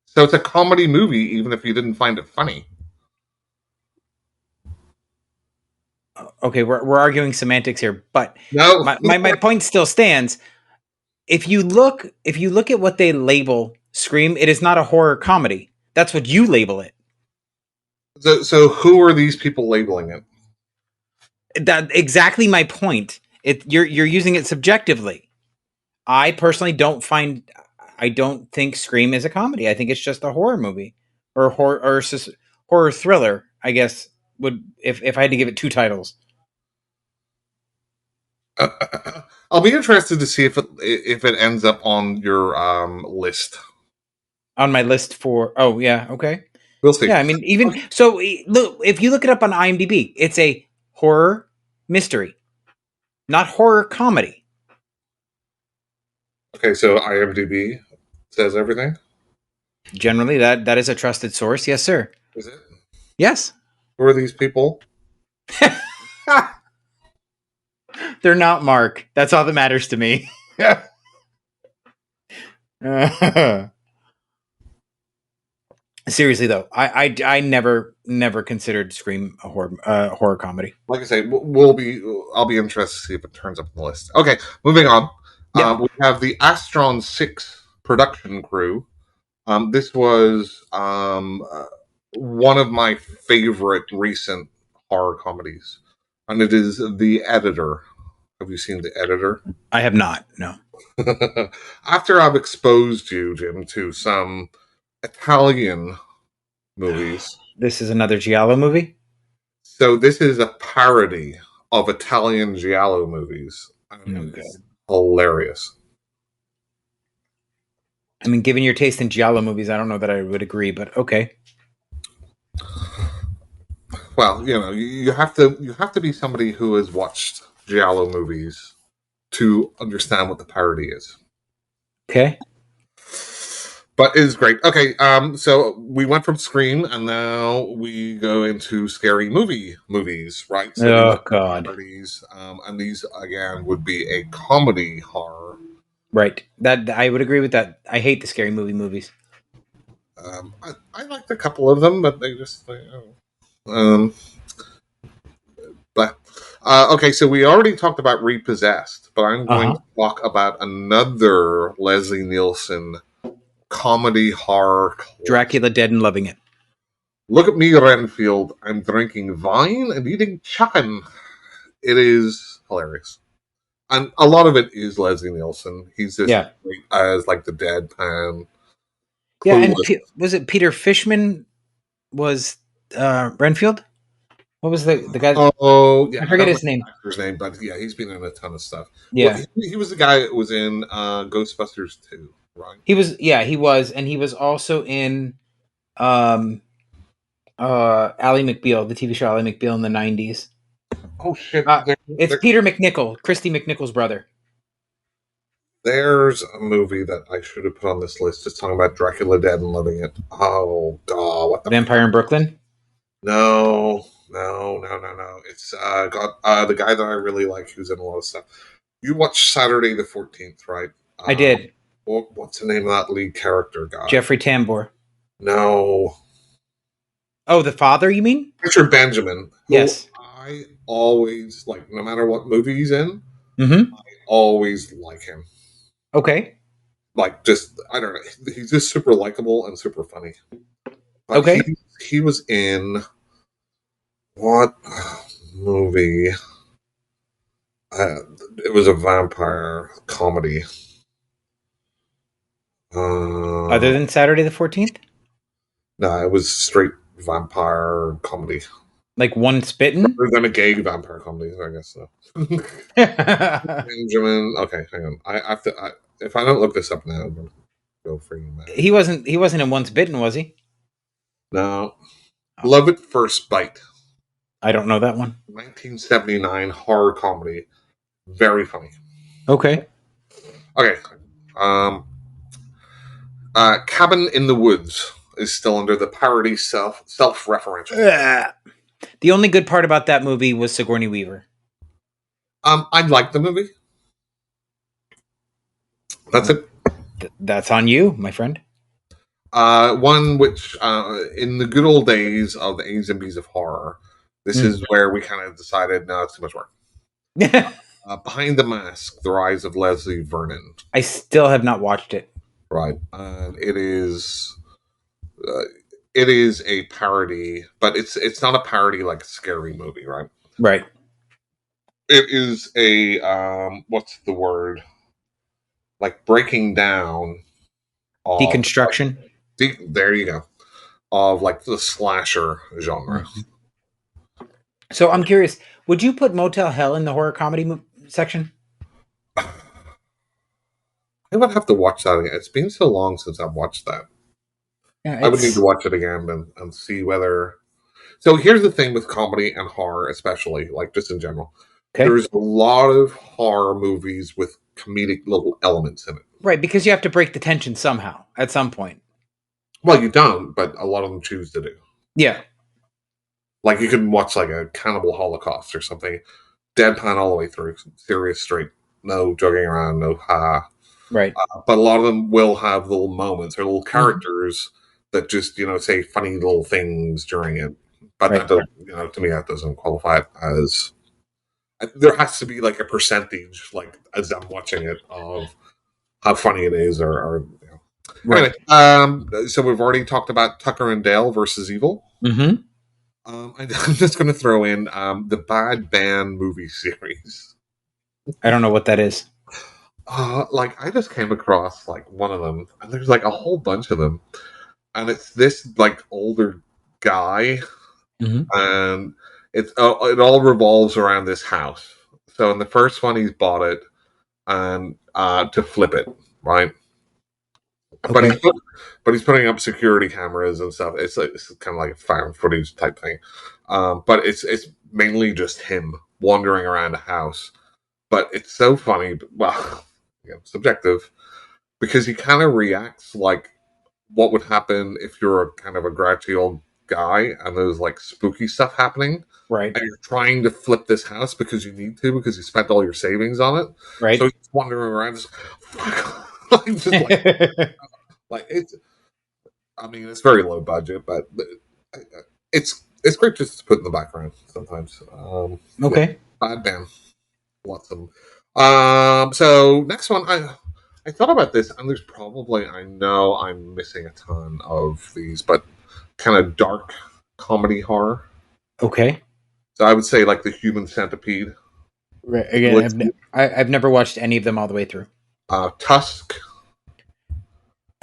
So it's a comedy movie, even if you didn't find it funny. Okay, we're arguing semantics here, but no. my point still stands. If you look at what they label Scream, it is not a horror comedy. That's what you label it. So who are these people labeling it? That exactly my point. You're using it subjectively. I personally don't find I don't think Scream is a comedy. I think it's just a horror movie or horror thriller. I guess would if I had to give it two titles I'll be interested to see if it ends up on your list. on my list for. Oh yeah, okay, We'll see. yeah. I mean, even so, look if you look it up on IMDb, it's a horror mystery, not horror comedy. Okay, so IMDb says everything. Generally, that is a trusted source. Yes, sir. Is it? Yes. Who are these people? They're not Mark. That's all that matters to me. Seriously though, I never considered Scream a horror comedy. Like I say, I'll be interested to see if it turns up on the list. Okay, moving on. Yep. We have the Astron 6 production crew. This was one of my favorite recent horror comedies, and it is The Editor. Have you seen The Editor? I have not. No. After I've exposed you, Jim, to some Italian movies, This is another Giallo movie. so this is a parody of Italian giallo movies, and Oh, it's God. hilarious. I mean, given your taste in Giallo movies, I don't know that I would agree, but okay. Well, you have to be somebody who has watched giallo movies to understand what the parody is. Okay. But it is great. Okay, so we went from Scream, and now we go into scary movies, right? So we Oh went to God. parodies, and these again would be a comedy horror. Right. That I would agree with that. I hate the scary movies. I liked a couple of them, but um, but okay. So we already talked about Repossessed, but I'm going Uh-huh. to talk about another Leslie Nielsen comedy horror classic. Dracula Dead and Loving It. Look at me, Renfield. I'm drinking wine and eating chicken. It is hilarious. And a lot of it is Leslie Nielsen. He's just Yeah. great as like the deadpan, Yeah, and clueless. Was it Peter Fishman was Renfield? What was the guy? Oh, yeah. I I forget don't know his name. the actor's name, but yeah, he's been in a ton of stuff. Well, Yeah. he was the guy that was in Ghostbusters 2, right? He was, and he was also in um Ally McBeal, the TV show Ally McBeal in the 90s. Oh, shit. It's Peter McNichol, Christy McNichol's brother. There's a movie that I should have put on this list just talking about Dracula Dead and Loving It. Oh, God. What the Vampire in Brooklyn. No. It's got the guy that I really like who's in a lot of stuff. You watched Saturday the 14th, right? I did. What's the name of that lead character guy? Jeffrey Tambor. No. Oh, the father, you mean? Richard Benjamin. Who Yes. I always like, no matter what movie he's in, Mm-hmm. always like him. Okay. Like, just, I don't know. He's just super likable and super funny. But Okay. he was in what movie? It was a vampire comedy. Other than Saturday the 14th? No, it was straight vampire comedy. Like One Spitting? Rather than a gay vampire comedy, I guess so. Benjamin. Okay, hang on. I have to. If I don't look this up now, I'm gonna go freaking mad. He wasn't in Once Bitten, was he? No. Love at First Bite. I don't know that one. 1979 horror comedy. Very funny. Okay. Okay. Cabin in the Woods is still under the parody self-referential. The only good part about that movie was Sigourney Weaver. I like the movie. That's it. That's on you, my friend. One which, in the good old days of the A's and B's of horror, this is where we kind of decided, no, it's too much work. Behind the Mask, The Rise of Leslie Vernon. I still have not watched it. right? And uh, it is a parody, but it's not a parody like a scary movie, right? Right. It is a what's the word? Like breaking down of Deconstruction. there you go, of like the slasher genre. Mhm. So I'm curious, would you put Motel Hell in the horror comedy section? I would have to watch that again. It's been so long since I've watched that. Yeah, I would need to it's watch it again and see whether. So here's the thing with comedy and horror, especially like just in general. okay. There's a lot of horror movies with comedic little elements in it. Right, because you have to break the tension somehow at some point. Well, you don't, but a lot of them choose to do. Yeah. Like you can watch like a Cannibal Holocaust or something, deadpan all the way through, serious, straight, no joking around, no ha. Right. But a lot of them will have little moments or little Mhm. characters that just say funny little things during it. But that Right. doesn't, to me, that doesn't qualify it as. There has to be like a percentage, like as I'm watching it, of how funny it is, or. Right. Anyway, so we've already talked about Tucker and Dale versus Evil. Mm-hmm. I'm just going to throw in the Bad Band movie series. I don't know what that is. Like I just came across like one of them, and there's like a whole bunch of them, and it's this like older guy, Mm-hmm. and it all revolves around this house. So in the first one, he's bought it and to flip it, right? But Okay. he's putting up security cameras and stuff. It's kind of like a found footage type thing, but it's mainly just him wandering around a house. But it's so funny. Well, subjective because he kind of reacts like what would happen if you're a kind of a grouchy old guy and there's like spooky stuff happening Right. and you're trying to flip this house because you need to because you spent all your savings on it. So Right. he's wandering around just like, just like it's. I mean, it's very low budget, but it's great just to put in the background sometimes. Yeah, Okay. bad band, lots of them. So next one, I thought about this, and there's probably I know I'm missing a ton of these, but kind of dark comedy horror. Okay. So I would say like the Human Centipede, Right. Again, I've never watched any of them all the way through. Tusk.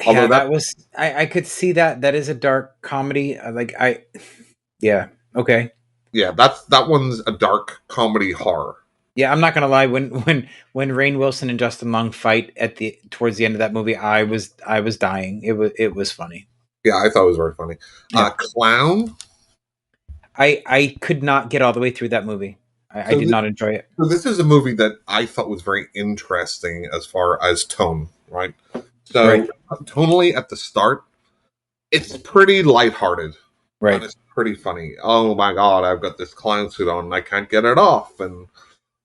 Yeah, Although that, that was I could see that. That is a dark comedy. Yeah. Okay. yeah, that one's a dark comedy horror. Yeah, I'm not gonna lie. When Rainn Wilson and Justin Long fight at the towards the end of that movie, I was dying. It was funny. Yeah, I thought it was very funny. Yeah. Clown. I could not get all the way through that movie. I So did not enjoy it. So this is a movie that I thought was very interesting as far as tone, right? Right. So tonally at the start, it's pretty lighthearted and Right. it's pretty funny. Oh my god, I've got this clown suit on and I can't get it off and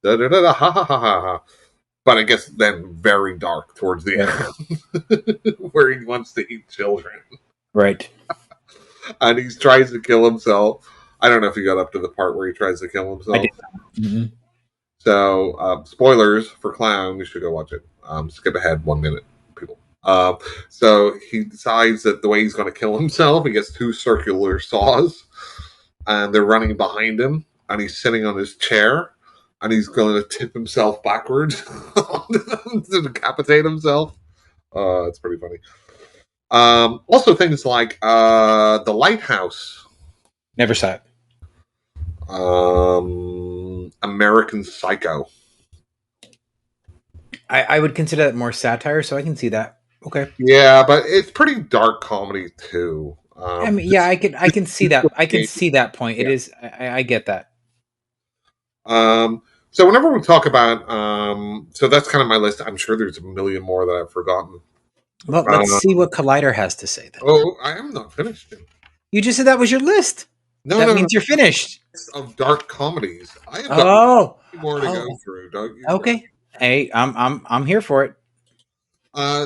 da da da da ha ha ha ha. Ha. But it gets then very dark towards the Right. end where he wants to eat children Right. and he tries to kill himself. I don't know if you got up to the part where he tries to kill I did himself. not. Mhm. So, spoilers for Clown. You should go watch it. Skip ahead 1 minute, people. So he decides that the way he's going to kill himself, he gets two circular saws, and they're running behind him, and he's sitting on his chair, and he's going to tip himself backwards to decapitate himself. It's pretty funny. Also, things like the lighthouse, Never saw it. American Psycho. I would consider that more satire, so I can see that. Okay. Yeah, but it's pretty dark comedy too. I mean, yeah, I can see that. I can Yeah. see that point. It is. I get that. Um, so whenever we talk about, so that's kind of my list. I'm sure there's a million more that I've forgotten. Well, let's Uh, see what Collider has to say then. oh, I am not finished. You just said that was your list. No, That no, no. means you're finished. List of dark comedies. I have got Oh. many more to go Oh. through. Don't you worry. Okay. Hey, I'm here for it.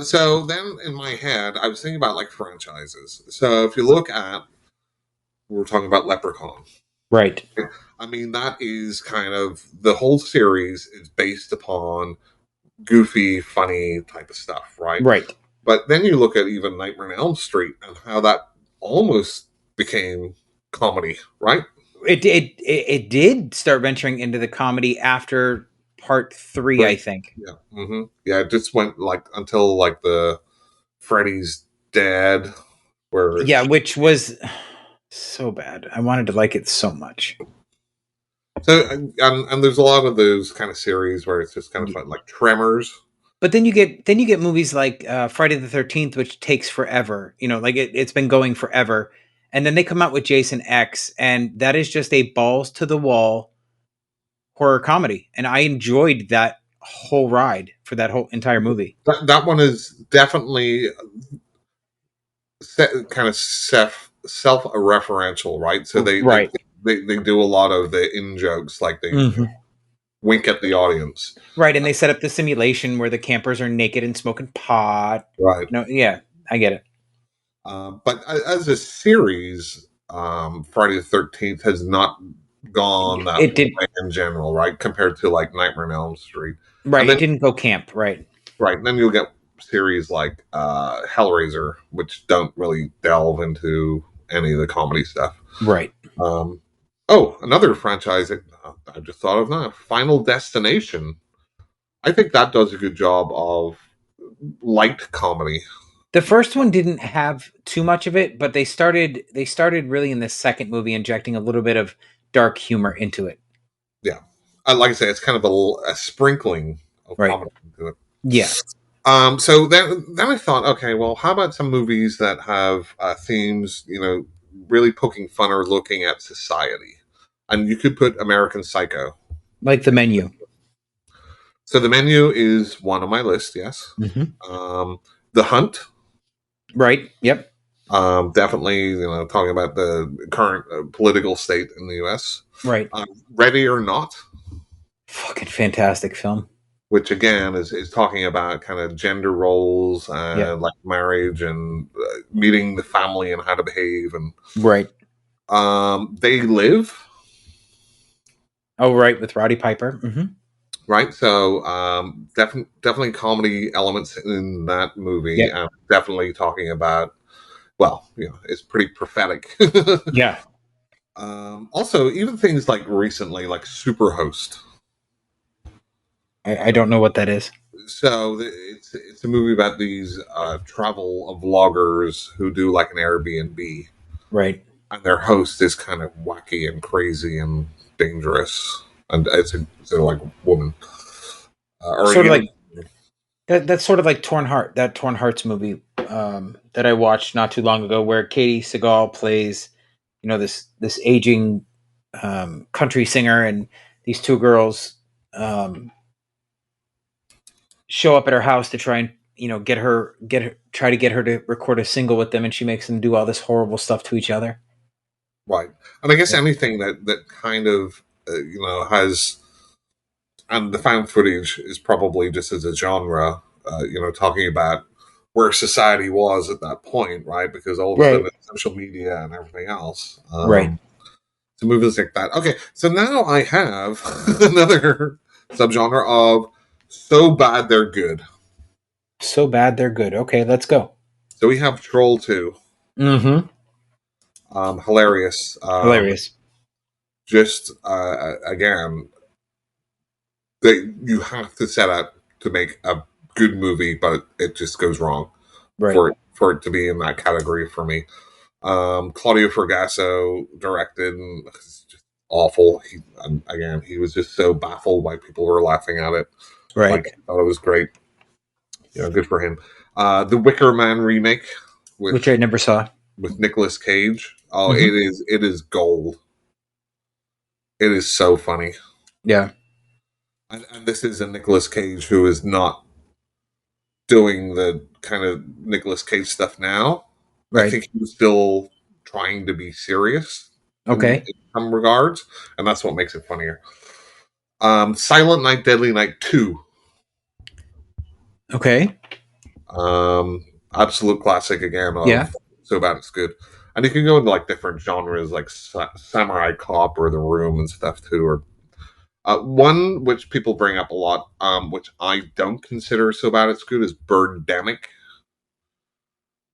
So then in my head, I was thinking about like franchises. So if you look at, we're talking about Leprechaun. Right. I mean, that is kind of the whole series is based upon goofy, funny type of stuff, right? Right. But then you look at even Nightmare on Elm Street and how that almost became comedy, right? It did start venturing into the comedy after part three, I Right. think. Yeah. Yeah. It just went like until like the Freddy's Dead, where Yeah, it's which was so bad. I wanted to like it so much. so and there's a lot of those kind of series where it's just kind of fun, like Tremors. But then you get movies like Friday the 13th, which takes forever. You know, like it's been going forever, and then they come out with Jason X, and that is just a balls to the wall horror comedy, and I enjoyed that whole ride for that whole entire movie. That one is definitely kind of self referential, right? So Right. they do a lot of the in jokes, like they Hmm. wink at the audience, Right, and they set up the simulation where the campers are naked and smoking pot. right? No, yeah, I get it. But as a series, Friday the 13th has not gone that It did way in general, right? Compared to like Nightmare on Elm Street, and right. It then didn't go camp. Right. right, and then you'll get series like Hellraiser, which don't really delve into any of the comedy stuff. Right. Um, oh, another franchise that I just thought of now, Final Destination. I think that does a good job of light comedy. The first one didn't have too much of it, but they started really in the second movie injecting a little bit of dark humor into it. Yeah, like I say, it's kind of a sprinkling of Right. comedy into it. Yeah. So then I thought, okay, well, how about some movies that have themes, really poking fun or looking at society? And you could put American Psycho. Like The Menu. So The Menu is one on my list, yes. Hmm. The Hunt, Right. Yep. definitely, talking about the current political state in the U.S. Right. Ready or Not, Fucking fantastic film. which again is talking about kind of gender roles Yep. and like marriage and meeting the family and how to behave. And Right. They Live, Oh, right, with Roddy Piper. right? So definitely comedy elements in that movie, Yep. and definitely talking about, well, it's pretty prophetic. Yeah. Also, even things like recently, like Superhost. I don't know what that is. So it's a movie about these travel vloggers who do like an Airbnb, Right. and their host is kind of wacky and crazy and dangerous, and it's a like woman, or Sort of even like that's sort of like Torn Heart, that Torn Hearts movie that I watched not too long ago, where Katie Seagal plays, this aging country singer, and these two girls um, show up at her house to try and try to get her to record a single with them, and she makes them do all this horrible stuff to each other. right. And I guess Yeah. anything that kind of has, and the found footage is probably just as a genre, talking about where society was at that point, right? Because all of a Right. sudden, social media and everything else. Right. So movies like that. Okay, so now I have another subgenre of so bad they're good. So bad they're good. Okay, let's go. So we have Troll 2, Mm-hmm. hilarious. Hilarious. Just again, you have to set out to make a good movie, but it just goes wrong Right. for it to be in that category for me. Claudio Fragasso directed, and it's just awful. Again, he was just so baffled why people were laughing at it. Right. Like, I thought it was great. Good for him. The Wicker Man remake Which I never saw. with Nicolas Cage. Oh, Mhm. it is gold. It is so funny. Yeah. And this is a Nicolas Cage who is not doing the kind of Nicolas Cage stuff now. I Right. think he was still trying to be serious Okay. in some regards, and that's what makes it funnier. Silent Night, Deadly Night 2. Okay. Absolute classic again Yeah. of so bad it's good. And you can go into like different genres like Samurai Cop or The Room and stuff too. Or one which people bring up a lot, which I don't consider so bad it's good, is Birdemic.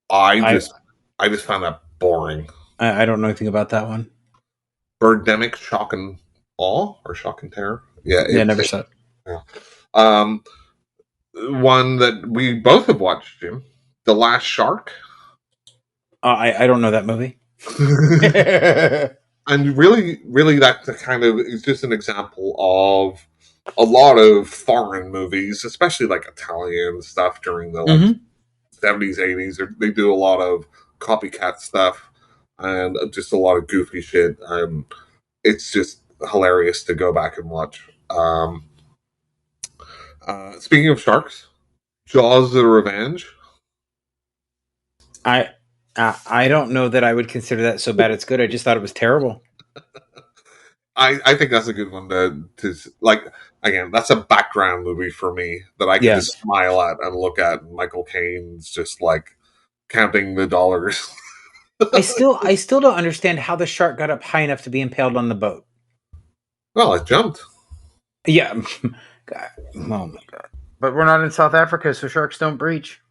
I I just I just found that boring. I don't know anything about that one. Birdemic, Shock and Awe or Shock and Terror. Yeah, Yeah, never saw it. yeah. Um, one that we both have watched, Jim, The Last Shark. I don't know that movie. And really, that kind of is just an example of a lot of foreign movies, especially like Italian stuff during the like Hmm. 70s, 80s. They do a lot of copycat stuff and just a lot of goofy shit. And it's just hilarious to go back and watch. Speaking of sharks, Jaws: The Revenge. I I don't know that I would consider that so bad it's good. I just thought it was terrible. I think that's a good one to like. Again, that's a background movie for me that I can Yeah. just smile at and look at. And Michael Caine's just like counting the dollars. I still don't understand how the shark got up high enough to be impaled on the boat. Well, I jumped. Yeah. God. Oh my god. But we're not in South Africa, so sharks don't breach.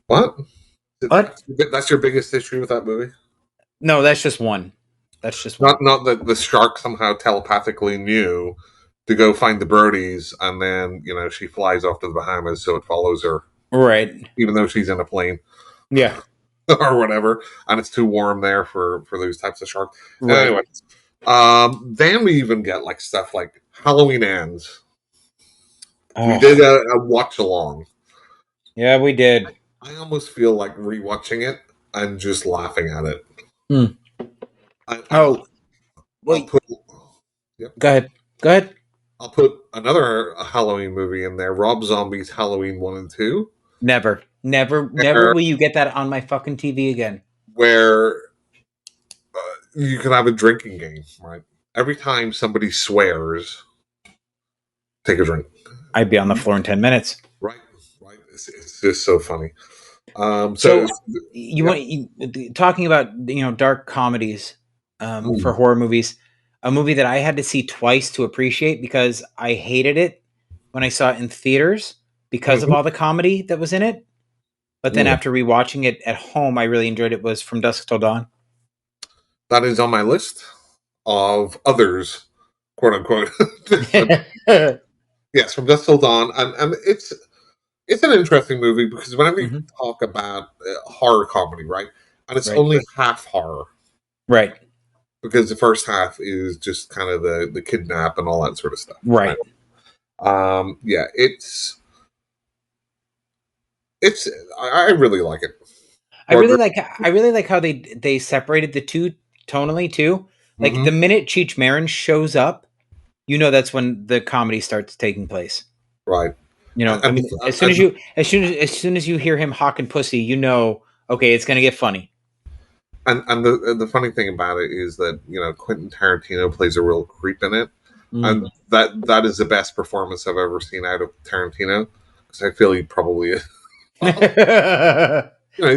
What? What? That's your biggest issue with that movie? No, that's just one. That's just one. Not that the shark somehow telepathically knew to go find the birdies, and then she flies off to the Bahamas, so it follows her, Right. even though she's in a plane Yeah. or whatever, and it's too warm there for those types of sharks. Right. Anyway, then we even get like stuff like Halloween Ends. We Oh. did a watch along. Yeah, we did. I almost feel like rewatching it and just laughing at it. Hmm. I'll Oh, wait. put yep, Go ahead. Go ahead. I'll put another Halloween movie in there. Rob Zombie's Halloween 1 and 2, Never. Never. Never where will you get that on my fucking TV again. where you can have a drinking game. Right, every time somebody swears, take a drink. I'd be on the floor in 10 minutes. Right, right. It's just so funny. So So you yeah. want talking about dark comedies for Mm. horror movies, a movie that I had to see twice to appreciate because I hated it when I saw it in theaters because of Mhm. all the comedy that was in it. But then Mm. after rewatching it at home, I really enjoyed it. Was From Dusk Till Dawn. That is on my list of others, quote unquote. But yes, From Dusk Till Dawn, and it's an interesting movie because whenever you Mhm. talk about horror comedy, right, and it's Right, only half horror right, because the first half is just kind of the kidnap and all that sort of stuff, right? right. Yeah, it's I really like it. I really Margaret. like I really like how they separated the two tonally too. Like the Hmm. minute Cheech Marin shows up, that's when the comedy starts taking place. Right, I mean, as soon as you hear him hawking pussy, okay, it's gonna get funny. and the funny thing about it is that Quentin Tarantino plays a real creep in it, Mm. and that is the best performance I've ever seen out of Tarantino because I feel he probably is. He's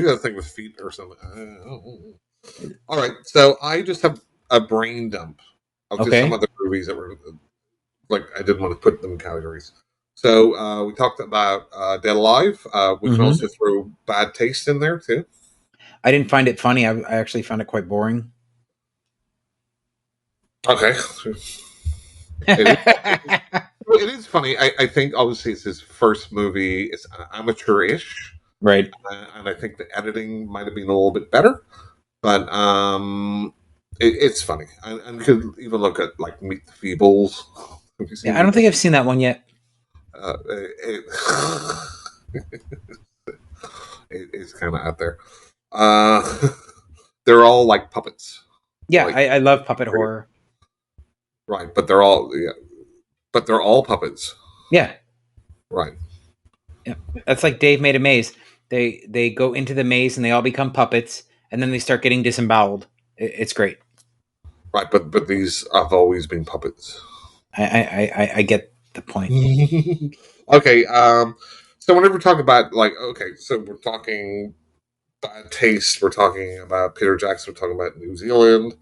got a thing with feet or something. All right, so I just have a brain dump of just some Okay. other movies that were like I didn't want to put them in categories. So we talked about Dead Alive. We can Hmm. also throw Bad Taste in there too. I didn't find it funny. I actually found it quite boring. Okay, it it is funny. I think obviously it's his first movie. It's amateurish, Right. and I think the editing might have been a little bit better. But it's funny, and you could even look at like Meet the Feebles. Have you Yeah, seen I don't Meet the think I've seen that one yet. it, it's kind of out there. Uh, they're all like puppets, Yeah, like I love puppet horror. right, but they're all but they're all puppets, Yeah, right, yeah. That's like Dave Made a Maze. They go into the maze and they all become puppets, and then they start getting disemboweled. It's great. right. But these have always been puppets. I get the point. Okay, so whenever we talk about like okay, so we're talking bad taste, we're talking about Peter Jackson, we're talking about New Zealand.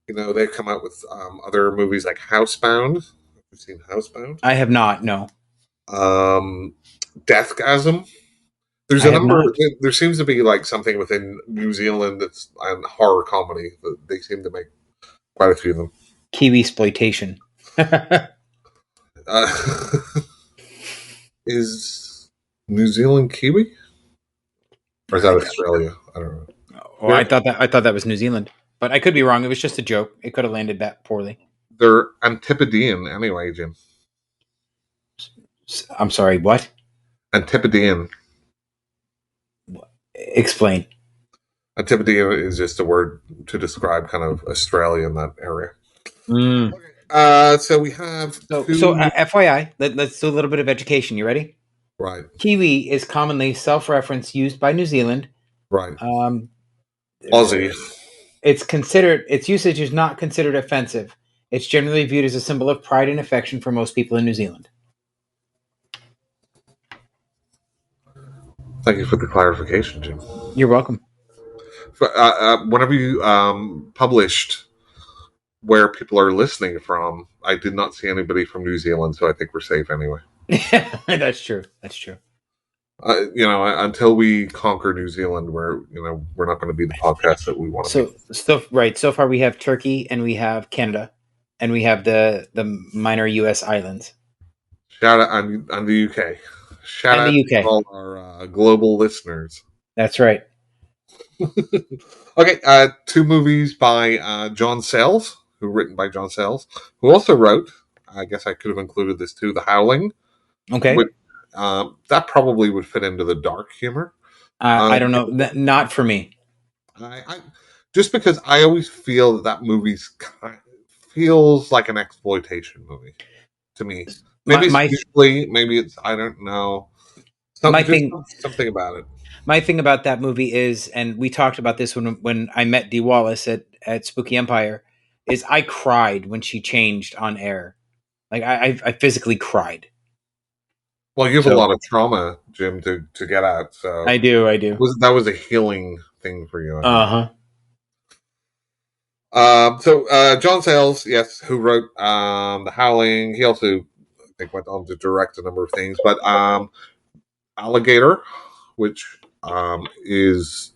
They've come out with other movies like Housebound. Have you seen Housebound? I have not. No. Um, Deathgasm. There's I a have number. not. There seems to be like something within New Zealand that's and horror comedy. They seem to make quite a few of them. Kiwi exploitation. Uh, is New Zealand Kiwi or is that Australia? I don't know. Oh, They're I thought that was New Zealand, but I could be wrong. It was just a joke. It could have landed that poorly. they're Antipodean anyway, Jim. I'm sorry. What? Antipodean. Explain. Antipodean is just a word to describe kind of Australia in that area. Mm. So we have So two. FYI, let's do a little bit of education. You ready? Right, Kiwi is commonly self-reference used by New Zealand. right. Um, Aussie. its usage is not considered offensive. It's generally viewed as a symbol of pride and affection for most people in New Zealand. Thank you for the clarification, Jim. You're welcome. Whenever you published where people are listening from, I did not see anybody from New Zealand, so I think we're safe anyway. That's true. That's true. Until we conquer New Zealand, we're not going to be the podcast that we want to be. So far we have Turkey and we have Canada, and we have the minor U.S. islands Shout out on the UK. Shout and out the to UK. all our global listeners. That's right. Okay, two movies by John Sayles, written by John Sayles, who also wrote. I guess I could have included this too. The Howling. Okay. That probably would fit into the dark humor. I don't know. Not for me. I just because I always feel that movie's feels like an exploitation movie to me. Maybe it's visually, maybe it's I don't know. Something about it. My thing about that movie is, and we talked about this when I met Dee Wallace at Spooky Empire, is I cried when she changed on air. Like I physically cried. Well, you have a lot of trauma, Jim, to get out. So I do. That was a healing thing for you. Uh-huh. John Sayles, yes, who wrote The Howling. He also, I think, went on to direct a number of things. But Alligator, which is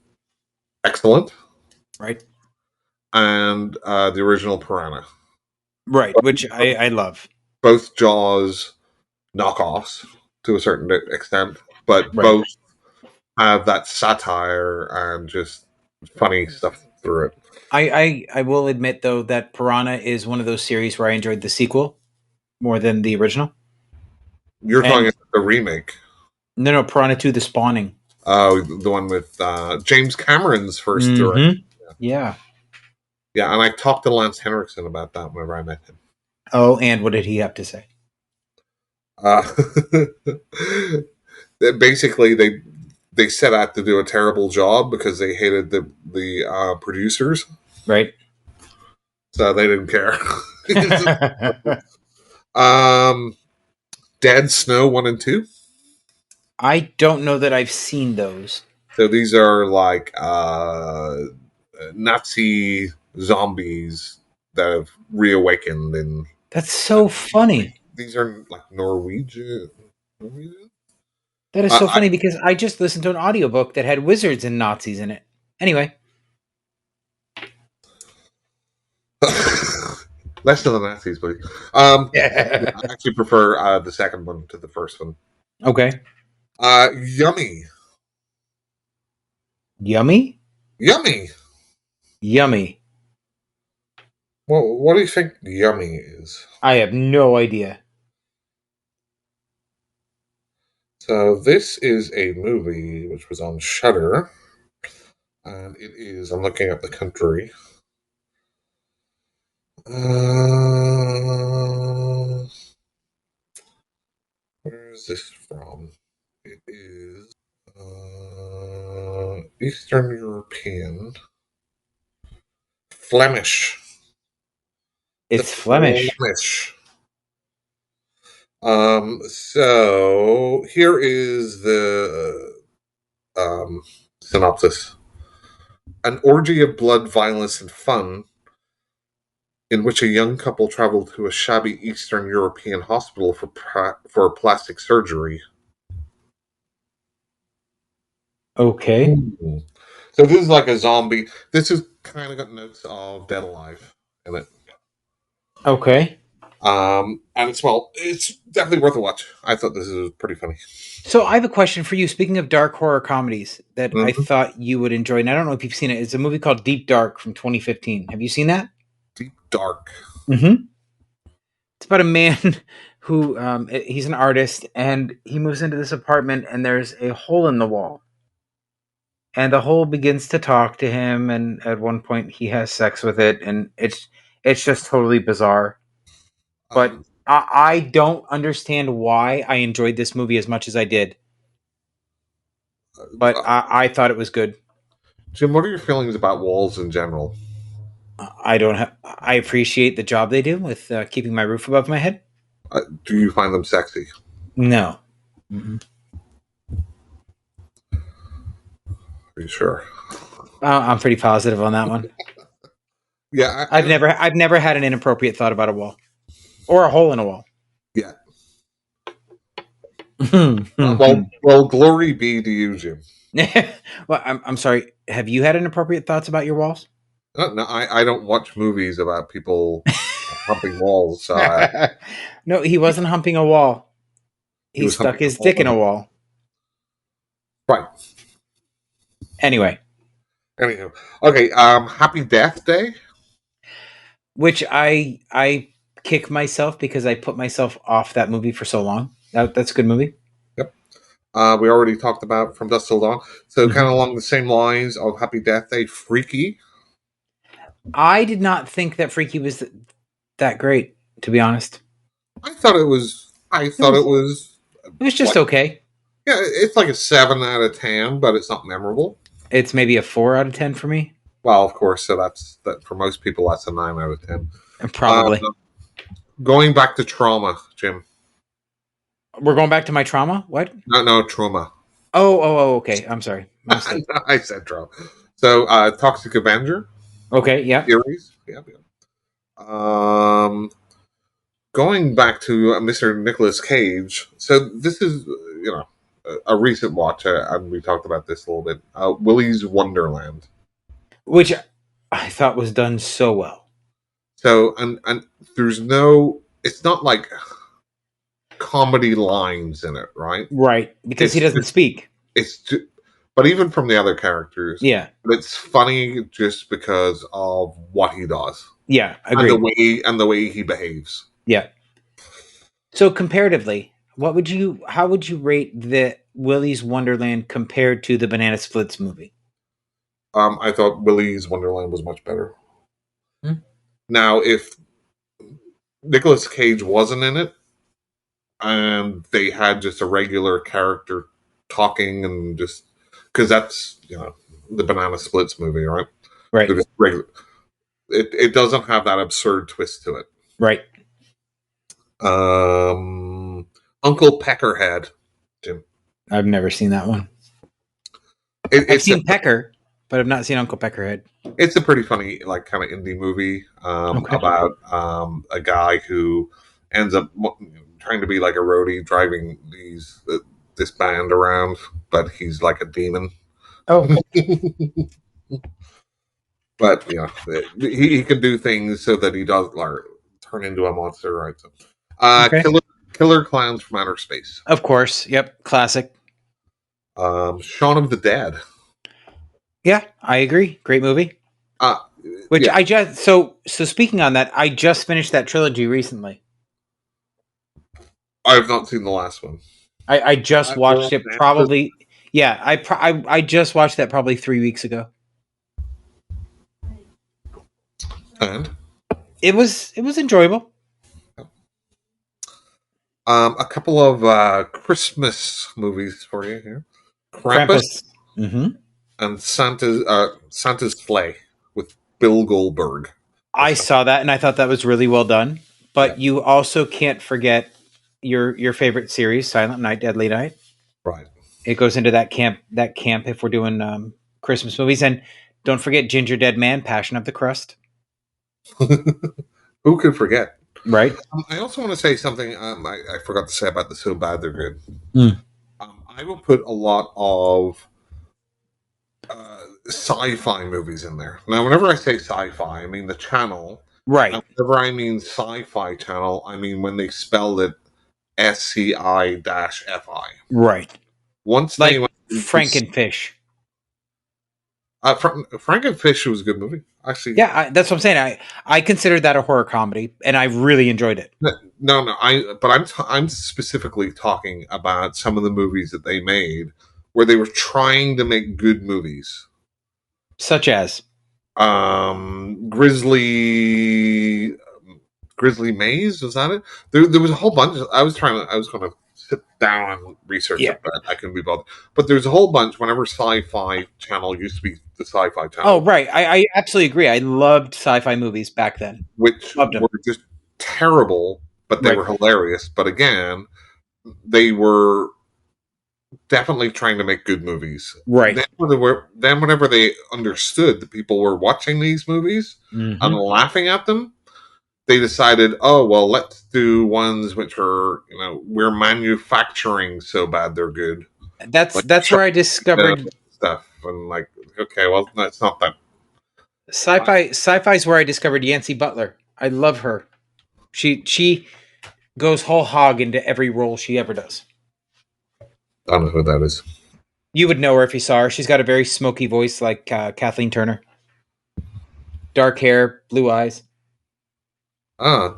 excellent. Right. And the original Piranha. Right, which I love. Both Jaws knockoffs to a certain extent, but both have that satire and just funny stuff through it. I will admit though that Piranha is one of those series where I enjoyed the sequel more than the original. You're talking about the remake. No, Piranha 2: The Spawning. Oh, the one with James Cameron's first direction. Yeah. Yeah, and I talked to Lance Henriksen about that whenever I met him. Oh, and what did he have to say? Basically, they set out to do a terrible job because they hated the producers. Right. So they didn't care. Dead Snow 1 and 2. I don't know that I've seen those. So these are like Nazi zombies that have reawakened, and that's so funny. These are like Norwegian. That is so funny because I just listened to an audiobook that had wizards and Nazis in it. Anyway. Less than the Nazis, please. I actually prefer the second one to the first one. Okay. Yummy. Yummy? Yummy. Yummy. Well, what do you think Yummy is? I have no idea. So this is a movie which was on Shudder, and it is. I'm looking at the country. Where is this from? It is Eastern European. Flemish. It's Flemish. So here is the synopsis. An orgy of blood, violence, and fun in which a young couple traveled to a shabby Eastern European hospital for plastic surgery. Okay. Ooh. So this is like a zombie. This is kind of got notes of Dead Alive in it. Okay. And it's definitely worth a watch. I thought this was pretty funny. So I have a question for you. Speaking of dark horror comedies that I Mhm. thought you would enjoy, and I don't know if you've seen it. It's a movie called Deep Dark from 2015. Have you seen that? Deep Dark. Mm-hmm. It's about a man who he's an artist and he moves into this apartment and there's a hole in the wall and the hole begins to talk to him and at one point he has sex with it and it's just totally bizarre. But Um, I don't understand why I enjoyed this movie as much as I did. But uh, I thought it was good. Jim, what are your feelings about walls in general? I don't have. I appreciate the job they do with keeping my roof above my head. Do you find them sexy? No. Mhm. Are you sure? I'm pretty positive on that one. Yeah, I I've don't. never had an inappropriate thought about a wall or a hole in a wall. Yeah. Glory be to you, Jim. Well, I'm sorry. Have you had inappropriate thoughts about your walls? No, I don't watch movies about people humping walls. So No, he wasn't humping a wall. he He was stuck humping a his hole dick in in a it. wall. Right. Anyway, Anyhow, okay. Happy Death Day. which I kick myself because I put myself off that movie for so long. That's a good movie. Yep. We already talked about From Dusk Till Dawn. So kind Mhm. of along the same lines of Happy Death Day, Freaky. I did not think that Freaky was that great, to be honest. I thought it was. I It thought it was was it was just like okay. yeah, it's like a 7 out of 10, but it's not memorable. It's maybe a 4 out of 10 for me, Well, of course, so that's that for most people. That's a 9 out of 10. Uh, probably. Going back to Trauma, Jim. We're going back to my trauma. What? No, no, Trauma. Okay. I'm sorry, my mistake. I said Trauma. So, Toxic Avenger Okay, yeah. series. Yeah, yeah. Going back to Mr. Nicolas Cage. So this is a recent watch, and we talked about this a little bit. Willy's Wonderland. Which I thought was done so well. So and there's no. It's not like comedy lines in it, right? Right, because he It's doesn't speak. it's ju- but even from the other characters, Yeah, it's funny just because of what he does yeah, and agreed. the way he behaves. Yeah. So comparatively, how would you rate the Willy's Wonderland compared to the Banana Splits movie? I thought Willy's Wonderland was much better. Hmm? Now, if Nicolas Cage wasn't in it and they had just a regular character talking and just because that's the Banana Splits movie, right? They're Right, just regular. It doesn't have that absurd twist to it. right. Um, Uncle Peckerhead, Jim. I've never seen that one. It, I've it's a seen Pecker, but I've not seen Uncle Peckerhead. it's a pretty funny like kind of indie movie Okay. about a guy who ends up trying to be like a roadie driving this band around, but he's like a demon. Oh, But he can do things so that he does like turn into a monster, right? So, okay. Killer Clowns from Outer Space, Of course. Yep. Classic. Shaun of the Dead. Yeah, I agree. Great movie. Uh, Which yeah, I just so speaking on that, I just finished that trilogy recently. I have not seen the last one. I just watched World it Nemesis probably. Yeah, I just watched that probably 3 weeks ago. and It was enjoyable. a couple of Christmas movies for you here: Krampus Krampus. Hmm. and Santa's Sleigh with Bill Goldberg. I saw that and I thought that was really well done. Yeah, But you also can't forget your favorite series, Silent Night, Deadly Night. right. It goes into that camp. That camp if we're doing Christmas movies, and don't forget Ginger Dead Man, Passion of the Crust. Who could forget? Right. I also want to say something I forgot to say about the So Bad They're Good. Mm. I will put a lot of sci-fi movies in there. Now, whenever I say sci-fi, I mean the channel. Right, And whenever I mean sci-fi channel, I mean when they spelled it SCI-FI. right. Once they Like went into Frankenfish. Frankenfish was a good movie. Actually, Yeah, that's what I'm saying. I consider that a horror comedy, and I really enjoyed it. no, I'm specifically talking about some of the movies that they made where they were trying to make good movies. Such as, Grizzly Maze, was that it? There was a whole bunch. I was going to sit down and research yeah. it, but I couldn't be bothered. But there's a whole bunch. Whenever Sci-Fi Channel used to be the Sci-Fi Oh, Channel, right. I absolutely agree. I loved sci-fi movies back then. which Loved them. were just terrible, but they Right, were hilarious. But again, they were definitely trying to make good movies. right. Then whenever they understood that people were watching these movies and Hmm. laughing at them, they decided, oh well, let's do ones which are, we're manufacturing so bad they're good, That's like that's where I Sharknado discovered stuff, and like, okay, well, that's not that. sci-fi. Sci-fi is where I discovered Yancey Butler. I love her. She goes whole hog into every role she ever does. I don't know who that is. You would know her if you saw her. She's got a very smoky voice, like Kathleen Turner. Dark hair, blue eyes. Ah,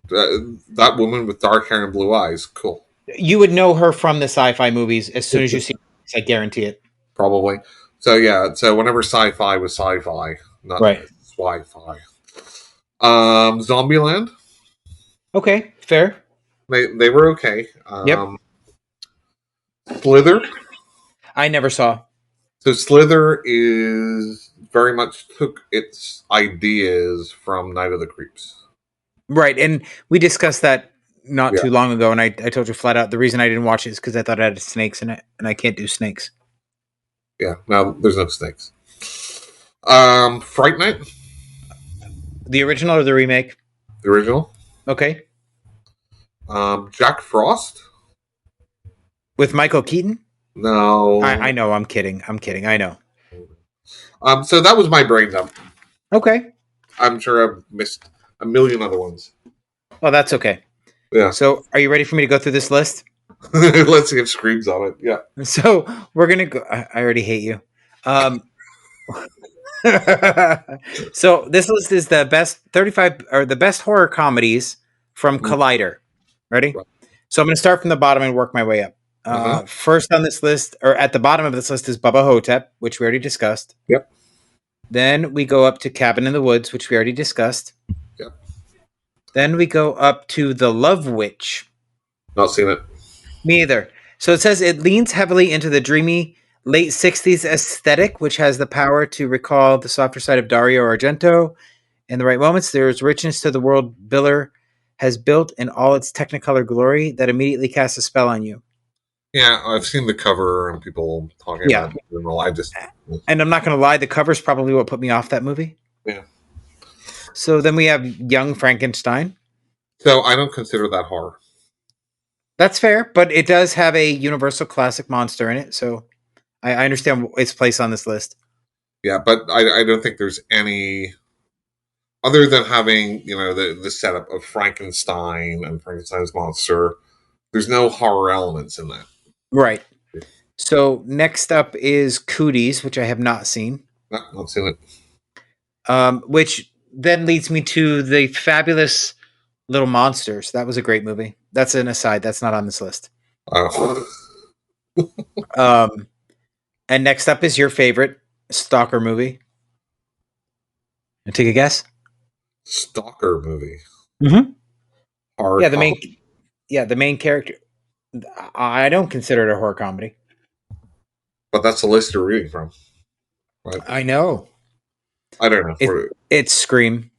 that woman with dark hair and blue eyes, cool. You would know her from the sci-fi movies as soon as you see her. I guarantee it. Probably. So yeah, so whenever sci-fi was sci-fi, not Right. sci-fi. Zombieland, Okay, fair. they were okay. Yep. Slither. I never saw. So Slither is very much took its ideas from Night of the Creeps. Right, and we discussed that not Yeah, too long ago, and I told you flat out the reason I didn't watch it is because I thought it had snakes in it, and I can't do snakes. yeah. Now there's no snakes. Fright Night, The original or the remake? the original. Okay, Jack Frost. with Michael Keaton. No. I know. I'm kidding. I'm kidding. I know. So that was my brain dump. Okay. I'm sure I've missed a million other ones. Well, that's okay. Yeah. So, are you ready for me to go through this list? Let's see if Scream's on it. Yeah. So, we're gonna go. I already hate you. So this list is the best 35 or the best horror comedies from Collider. Ready? Right. So I'm going to start from the bottom and work my way up. Uh-huh. First on this list, or at the bottom of this list, is Bubba Hotep, which we already discussed. Yep. Then we go up to Cabin in the Woods, which we already discussed. Yep. Then we go up to The Love Witch. Not seen it. Me either. So it says it leans heavily into the dreamy late 60s aesthetic, which has the power to recall the softer side of Dario Argento. In the right moments, there is richness to the world Biller has built in all its technicolor glory that immediately casts a spell on you. Yeah, I've seen the cover and people talking Yeah. about it in general. I just And I'm not going to lie, the cover's probably what put me off that movie. Yeah. So then we have Young Frankenstein. So I don't consider that horror. That's fair, but it does have a universal classic monster in it, so I understand its place on this list. Yeah, but I don't think there's any other than having, the setup of Frankenstein and Frankenstein's monster. There's no horror elements in that. Right. So next up is Cooties, which I have not seen. No, not seen it. Which then leads me to the fabulous Little Monsters. That was a great movie. That's an aside. That's not on this list. Oh. And next up is your favorite Stalker movie. Take a guess. Stalker movie. Mm-hmm. Horror Yeah, comedy. the main character. I don't consider it a horror comedy. But that's the list you're reading from. Right? I know. I don't know. It's Scream.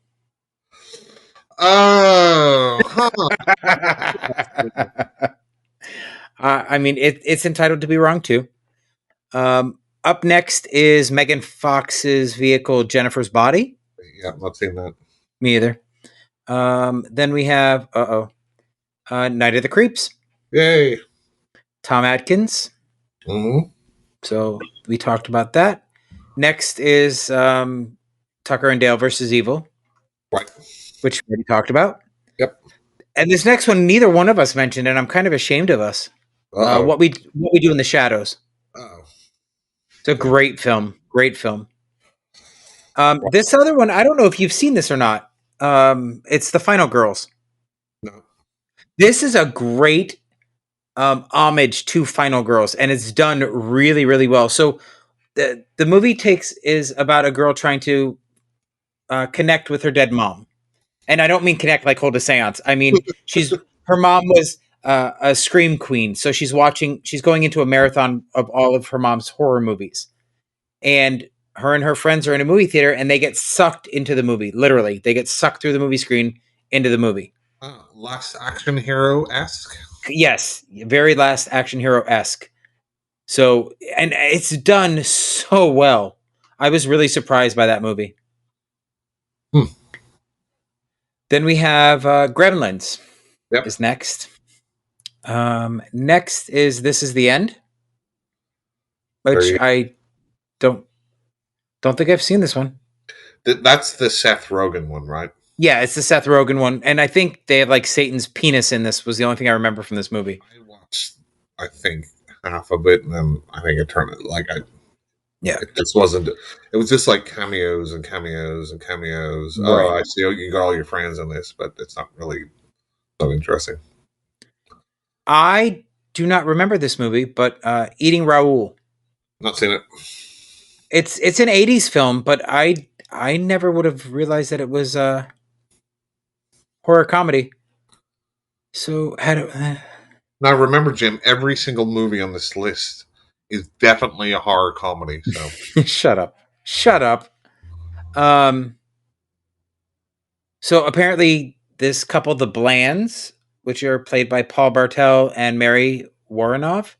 Oh, huh. I mean, it's entitled to be wrong too. Up next is Megan Fox's vehicle, Jennifer's Body. Yeah, not seen that. Me either. Then we have Night of the Creeps. Yay. Tom Atkins. Mm-hmm. So we talked about that. Next is Tucker and Dale versus Evil, Right. which we already talked about. Yep. And this next one, neither one of us mentioned, and I'm kind of ashamed of us. Uh-oh. What we do in the shadows. Uh-oh. It's a Okay. great film. Great film. Right. This other one, I don't know if you've seen this or not. It's The Final Girls. No. This is a great homage to Final Girls, and it's done really, really well. So the movie is about a girl trying to connect with her dead mom, and I don't mean connect like hold a séance. I mean her mom was a scream queen, so she's going into a marathon of all of her mom's horror movies, and her and her friends are in a movie theater, and they get sucked into the movie. Literally, they get sucked through the movie screen into the movie. Oh, Last Action Hero esque. Yes, very last action hero esque. So, and it's done so well. I was really surprised by that movie. Hmm. Then we have Gremlins Yep. is next. Next is This Is the End, There which you. I don't don't think I've seen this one. That's the Seth Rogen one, right? Yeah, it's the Seth Rogen one, and I think they have like Satan's penis in this. Was the only thing I remember from this movie. I watched, I think, half of it, and then I think it turned like I. Yeah, It just wasn't. It was just like cameos and cameos and cameos. Oh, right. I see. You got all your friends in this, but it's not really so interesting. I do not remember this movie, but Eating Raoul. Not seen it. It's an '80s film, but I never would have realized that it was horror comedy. So how do Now remember, Jim. Every single movie on this list is definitely a horror comedy. So shut up, shut up. Um, so apparently this couple, the Blands, which are played by Paul Bartel and Mary Warrenov,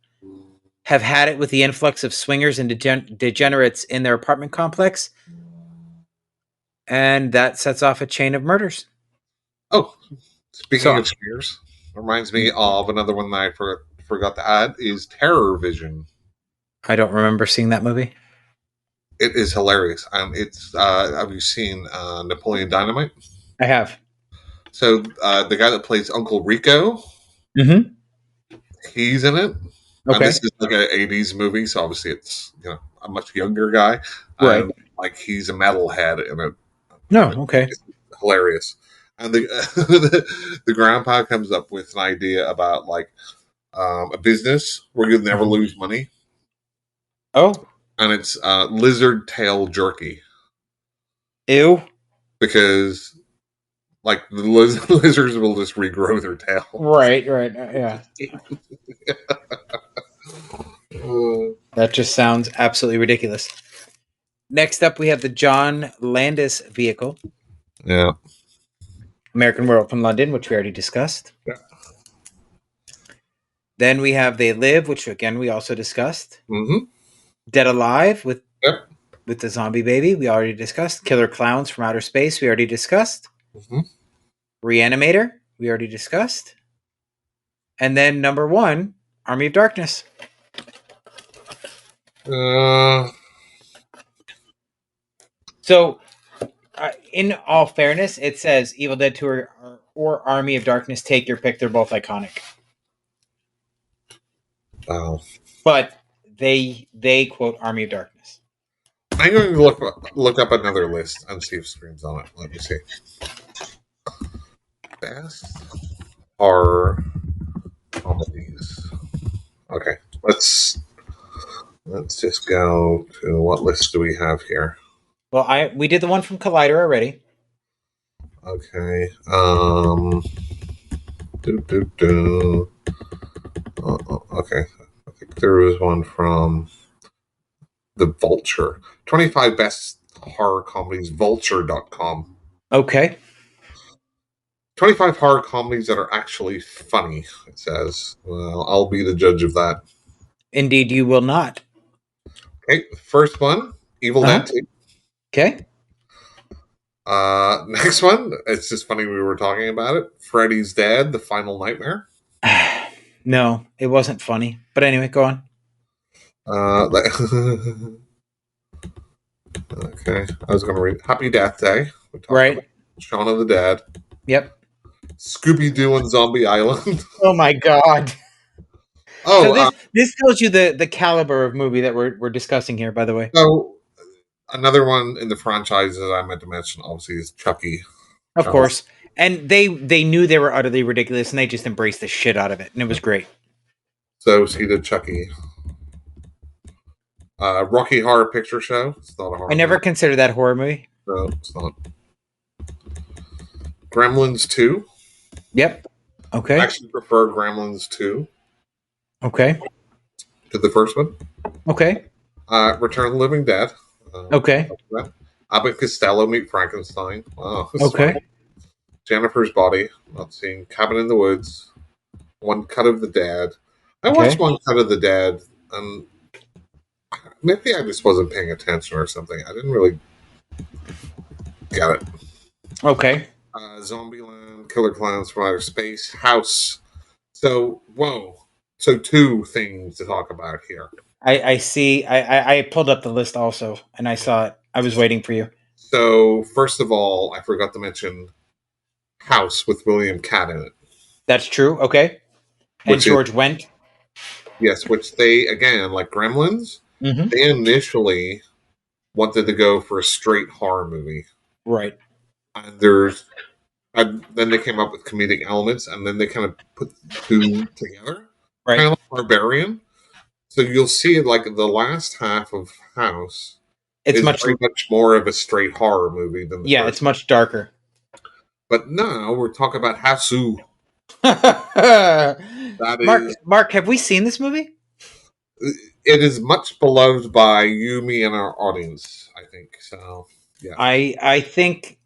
have had it with the influx of swingers and degenerates in their apartment complex, and that sets off a chain of murders. oh, speaking So of Spears, reminds me of another one that I forgot to add is Terror Vision. I don't remember seeing that movie. It is hilarious. It's have you seen Napoleon Dynamite? I have. So the guy that plays Uncle Rico, Mm-hmm. he's in it, and this Okay. is like an '80s movie, so obviously it's a much younger guy, Right. and like he's a metalhead in it. No. And Okay. it's hilarious. And the the grandpa comes up with an idea about like a business where you'll never Mhm. lose money, Oh. and it's lizard tail jerky Ew. because like the lizards will just regrow their tail. Right. Right. Yeah. That just sounds absolutely ridiculous. Next up, we have the John Landis vehicle, Yeah. American Werewolf from London, which we already discussed. Yeah. Then we have They Live, which again we also discussed. Mm-hmm. Dead Alive Yep. with the zombie baby, we already discussed. Killer Clowns from Outer Space, we already discussed. Mm-hmm. Reanimator, we already discussed. And then number one, Army of Darkness. Uh, So, in all fairness, it says Evil Dead 2 or Army of Darkness. Take your pick. They're both iconic. wow. But they quote Army of Darkness. I'm going to look up another list and see if Scream's on it. Let me see. Best horror comedies. Okay, let's just go to what list do we have here? Well, we did the one from Collider already. Okay. Do, do, do. Okay. I think there was one from The Vulture. 25 best horror comedies, vulture.com. Okay. 25 horror comedies that are actually funny, it says. Well, I'll be the judge of that. Indeed, you will not. Okay, first one, Evil Uh-huh. Dead 2. Okay. Next one, it's just funny we were talking about it. Freddy's Dead, The Final Nightmare. No, it wasn't funny. But anyway, go on. Uh, Okay, I was going to read Happy Death Day. We talked about Right. Shaun of the Dead, Yep. Scooby Doo and Zombie Island. Oh my god. So Oh, this tells you the caliber of movie that we're discussing here, by the way. so another one in the franchises I meant to mention, obviously, is Chucky. Of That was course. And they knew they were utterly ridiculous and they just embraced the shit out of it. And it was great. so he did Chucky. Rocky Horror Picture Show. It's not a I horror never movie. considered that horror movie. No, it's not. Gremlins 2. Yep. I Okay. actually prefer Gremlins 2 Okay. to the first one. Okay. Return of the Living Dead. Okay. Abbott Costello Meet Frankenstein. Wow, this is funny. Okay. Jennifer's Body. Not seen. Cabin in the Woods. One Cut of the Dead. I watched Okay. One Cut of the Dead, and maybe I just wasn't paying attention or something. I didn't really get it. Okay. Zombieland, Killer Clowns from Outer Space, House. So, whoa. So, two things to talk about here. I see. I pulled up the list also and I saw it. I was waiting for you. So, first of all, I forgot to mention House with William Catt in it, That's true. Okay. And which is, George Wendt. yes, which they, again, like Gremlins, Mm-hmm. they initially wanted to go for a straight horror movie. Right. And then they came up with comedic elements, and then they kind of put the two together, kind Right. of like Barbarian. So you'll see, like the last half of House It's is much. very much more of a straight horror movie than the Yeah. first. It's much darker. But now we're talking about Houseu. That Mark. is, Mark. Have we seen this movie? it is much beloved by you, me, and our audience. I think so. Yeah, I think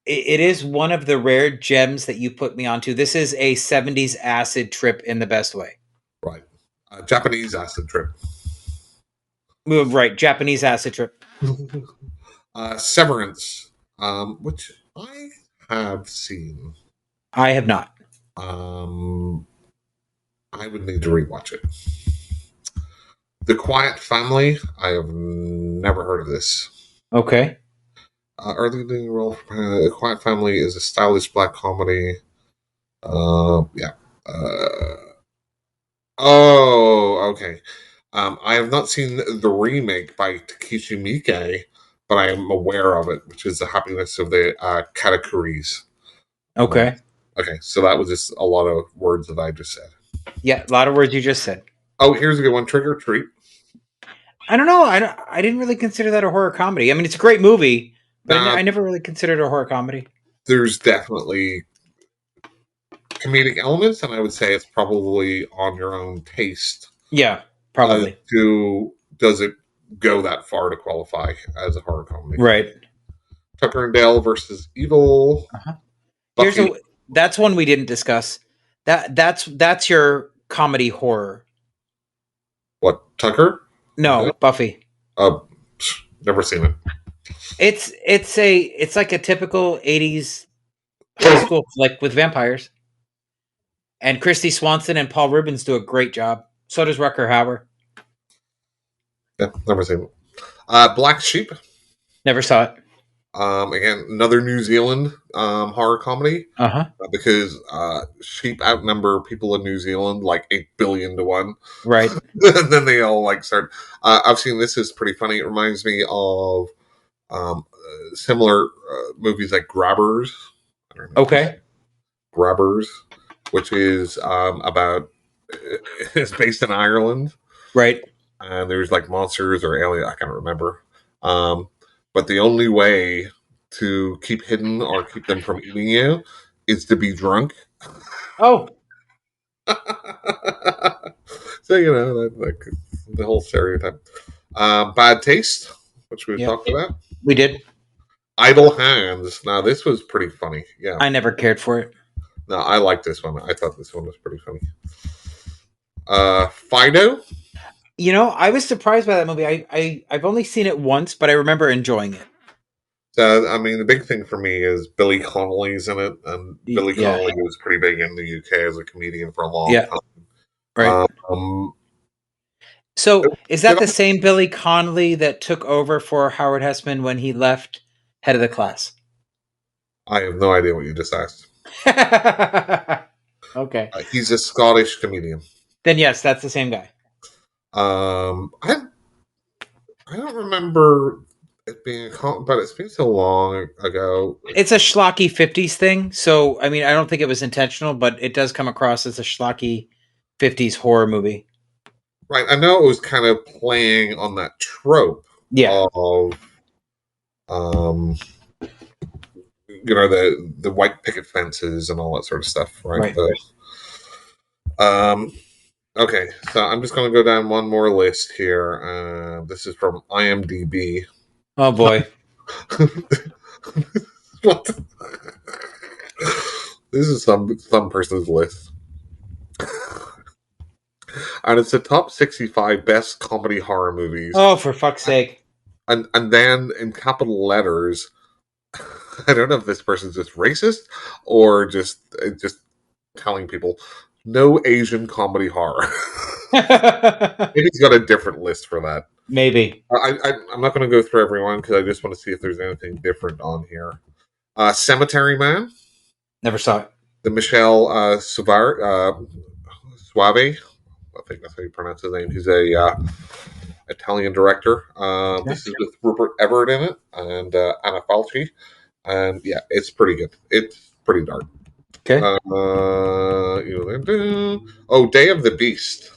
it is one of the rare gems that you put me onto. This is a 70s acid trip in the best way. right. Japanese acid trip. Right, Japanese acid trip. Severance, which I have seen. I have not. Um, I would need to rewatch it. The Quiet Family. I have never heard of this. Okay. Early leading role for The Quiet Family is a stylish black comedy. Yeah. Oh, okay. I have not seen the remake by Takeshi Miike, but I am aware of it, which is The Happiness of the Katakuris. Okay. Okay, so that was just a lot of words that I just said. Yeah, a lot of words you just said. Oh, here's a good one. Trick or Treat. I don't know. I didn't really consider that a horror comedy. I mean, it's a great movie, but Now, I never really considered it a horror comedy. there's definitely comedic elements, and I would say it's probably on your own taste. Yeah, probably. Does it go that far to qualify as a horror comedy? Right. Tucker and Dale versus Evil. Uh-huh. Buffy. That's one we didn't discuss. That's your comedy horror. What, Tucker? No, Buffy. Uh, Never seen it. It's like a typical 80s high school flick with vampires. And Christy Swanson and Paul Rubens do a great job. So does Rucker Hauer. Yeah, never seen it. Black Sheep. Never saw it. Again, another New Zealand horror comedy. Uh-huh. Because sheep outnumber people in New Zealand like 8 billion to 1. Right. And then they all like start. I've seen this is pretty funny. It reminds me of similar movies like Grabbers. I don't know. Okay. Grabbers, which is about it's based in Ireland, Right. and there's like monsters or alien. I can't remember. But the only way to keep hidden or keep them from eating you is to be drunk. Oh. So like the whole stereotype. Bad Taste, which we've Yeah. talked about. We did. Idle Hands. Now this was pretty funny. Yeah. I never cared for it. No, I like this one. I thought this one was pretty funny. Fido. You know, I was surprised by that movie. I've only seen it once, but I remember enjoying it. I mean, the big thing for me is Billy Connolly's in it, and Billy Yeah. Connolly was pretty big in the UK as a comedian for a long Yeah. time. Right. Um, So is that Did the same Billy Connolly that took over for Howard Hessman when he left Head of the Class? I have no idea what you just asked. Okay. He's a Scottish comedian. Then yes, that's the same guy. I don't remember it being but it's been so long ago. It's a schlocky 50s thing. So, I mean, I don't think it was intentional, but it does come across as a schlocky 50s horror movie. Right, I know it was kind of playing on that trope Yeah. of, um, the white picket fences and all that sort of stuff, right? Right. Um, okay, so I'm just going to go down one more list here. This is from IMDb. Oh, boy. What? This is some person's list, and it's the top 65 best comedy horror movies. Oh, for fuck's sake. And then in capital letters, I don't know if this person's just racist or just telling people no Asian comedy horror. Maybe he's got a different list for that. Maybe. I'm not going to go through everyone because I just want to see if there's anything different on here. Cemetery Man, Never saw it. the Michelle Suave. I think that's how you pronounce his name. He's a Italian director. This is with Rupert Everett in it and Anna Falchi. And yeah, it's pretty good. It's pretty dark. Okay. Day of the Beast.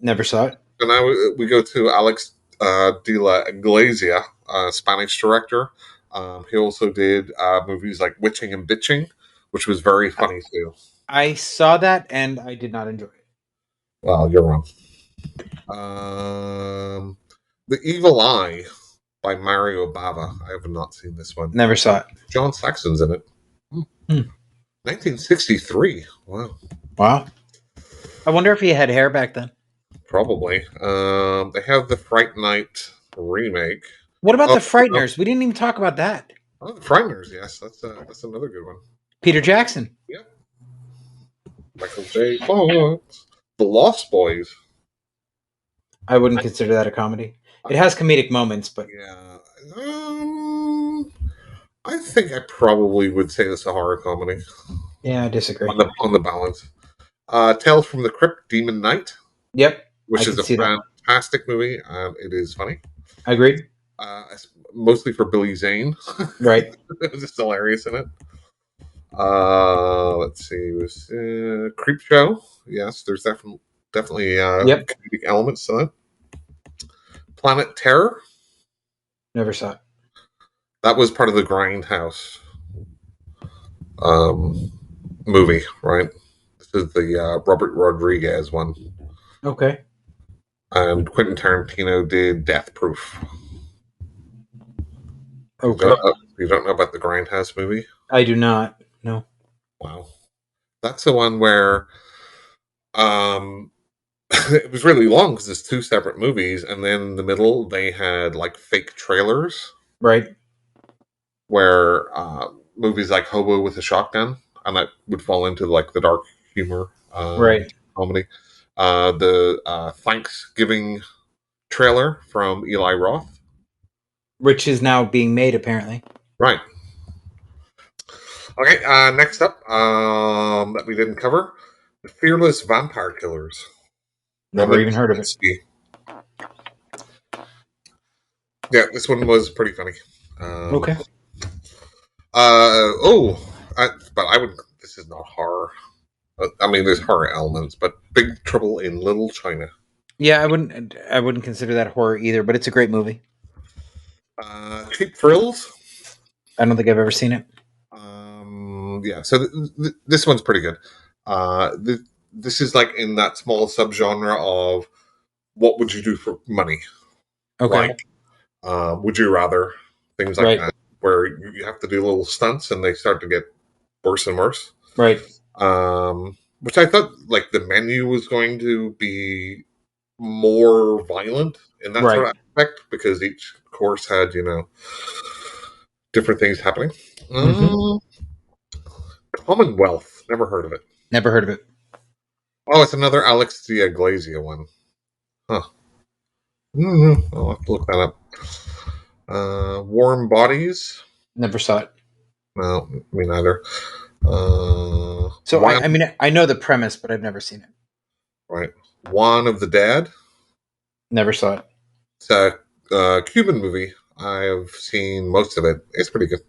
Never saw it. And now we go to Alex de la Iglesia, Spanish director. He also did movies like Witching and Bitching, which was very funny too. I saw that and I did not enjoy it. Well, you're wrong. The Evil Eye by Mario Bava. I have not seen this one. Never saw it. John Saxon's in it. 1963. Wow. Wow. I wonder if he had hair back then. Probably. They have the Fright Night remake. What about the Frighteners? We didn't even talk about that. Oh, the Frighteners. Yes, that's another good one. Peter Jackson. Yeah. Michael J. Fox. The Lost Boys. I wouldn't consider that a comedy. It has comedic moments, but yeah, I think I probably would say it's a horror comedy. Yeah, I disagree. On the balance. Tales from the Crypt, Demon Knight. Yep. Which is a fantastic movie. It is funny. I agree. Mostly for Billy Zane. Right. It was just hilarious in it. Let's see. It was Creep Show. Yes, there's definitely comedic elements to that. Planet Terror. Never saw it. That was part of the Grindhouse movie, right? This is the Robert Rodriguez one. Okay. And Quentin Tarantino did Death Proof. Okay. You don't know about the Grindhouse movie? I do not. No. Wow. That's the one where it was really long because it's two separate movies, and then in the middle they had like fake trailers. Right. Where movies like Hobo with a Shotgun, and that would fall into like the dark humor right. comedy. The Thanksgiving trailer from Eli Roth. Which is now being made, apparently. Right. Okay, next up, that we didn't cover, The Fearless Vampire Killers. Never even heard of it. Yeah, this one was pretty funny. Okay. But I would. This is not horror. I mean, there's horror elements, but Big Trouble in Little China. Yeah, I wouldn't consider that horror either, but it's a great movie. Cheap Thrills. I don't think I've ever seen it. Yeah, so this one's pretty good. This is like in that small subgenre of what would you do for money? Okay. Like, would you rather? Things like that, where you have to do little stunts and they start to get worse and worse. Right. Which I thought like the menu was going to be more violent in that sort of aspect because each course had, different things happening. Commonwealth. Never heard of it. Never heard of it. Oh, it's another Alex de Iglesia one. Huh. I'll have to look that up. Warm Bodies. Never saw it. No, me neither. So I mean, I know the premise, but I've never seen it. Right. One of the Dead. Never saw it. It's a Cuban movie. I have seen most of it. It's pretty good.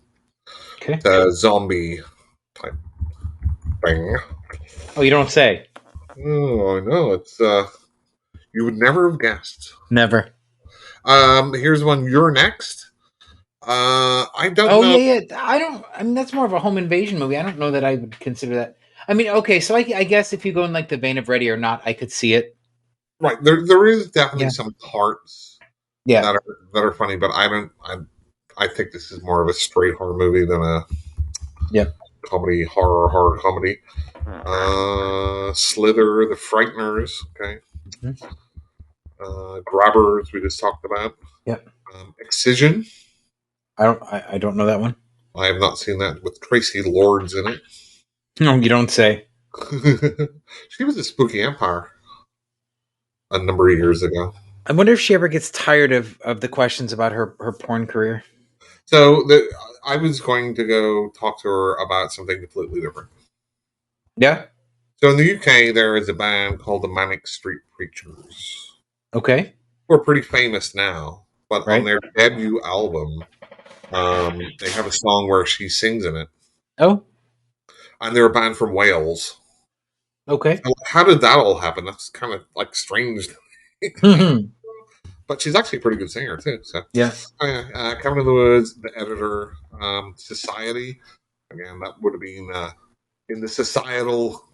Okay. It's a zombie type thing. Oh, you don't say. Oh, I know. It's you would never have guessed. Never. Here's one. You're next. I don't Oh know. yeah, yeah. I don't. I mean, that's more of a home invasion movie. I don't know that I would consider that. I mean, okay, so I guess if you go in like the vein of Ready or Not, I could see it. Right. There is definitely Yeah. some parts Yeah. that are funny, but I don't. I think this is more of a straight horror movie than a Yeah. horror comedy. Slither, The Frighteners, okay. Mhm. Grabbers, we just talked about. Yeah. Excision, I don't know that one. I have not seen that with Tracy Lords in it. No, you don't say. She was a Spooky Empire a number of years ago. I wonder if she ever gets tired of the questions about her porn career. So I was going to go talk to her about something completely different. Yeah. So in the UK, there is a band called the Manic Street Preachers, Okay. who are pretty famous now. But on Right. their debut album, they have a song where she sings in it, Oh. and they're a band from Wales. Okay. So how did that all happen? That's kind of like strange, but she's actually a pretty good singer too. So, Yeah. Kevin in the Woods, the editor, Society. Again, that would have been in the societal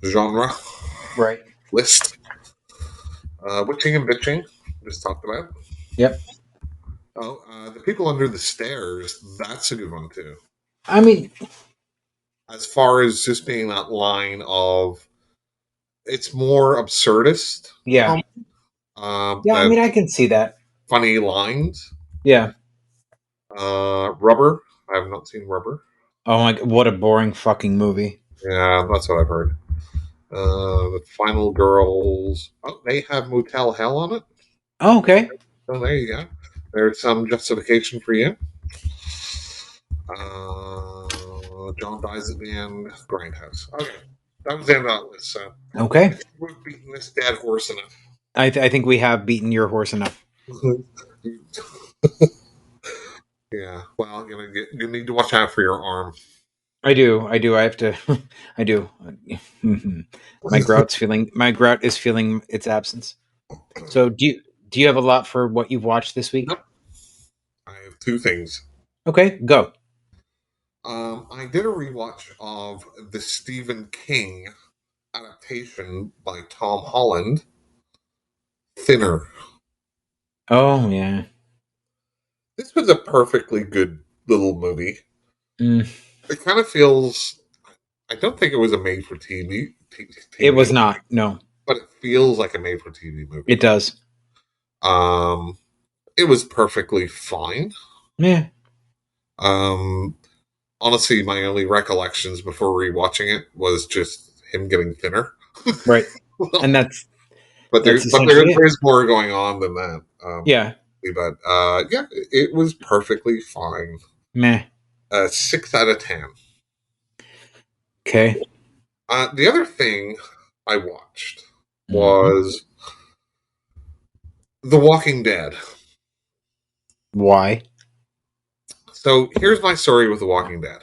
genre Right. list. Witching and Bitching, just talked about. Yep. Oh, The People Under the Stairs, that's a good one too. I mean, As far as just being that line of, it's more absurdist, yeah. Yeah, I than mean, I can see that. funny lines. Yeah. Rubber, I have not seen Rubber. Oh my, what a boring fucking movie. Yeah, that's what I've heard. The Final Girls, oh, they have Motel Hell on it. Oh, okay. Oh, there you go. There's some justification for you. John dies at the end. Grindhouse. Okay, that was the end of that list. So Okay. we've beaten this dead horse enough. I think we have beaten your horse enough. Yeah. Well, you need to watch out for your arm. I do. I do. I have to. I do. My grout is feeling its absence. So do you have a lot for what you've watched this week? Yep. I have two things. Okay, go. I did a rewatch of the Stephen King adaptation by Tom Holland, Thinner. Oh yeah. This was a perfectly good little movie. Mm, It kind of feels. I don't think it was a made for TV. it was not. No, but it feels like a made for TV movie. it does. Um, it was perfectly fine. Yeah. Um, Honestly, my only recollections before rewatching it was just him getting thinner. Right. And that's But that's essentially it. there's more going on than that. Yeah. But yeah, it was perfectly fine. Meh. 6 out of 10. Okay. The other thing I watched Mhm. was The Walking Dead. Why? So here's my story with The Walking Dead.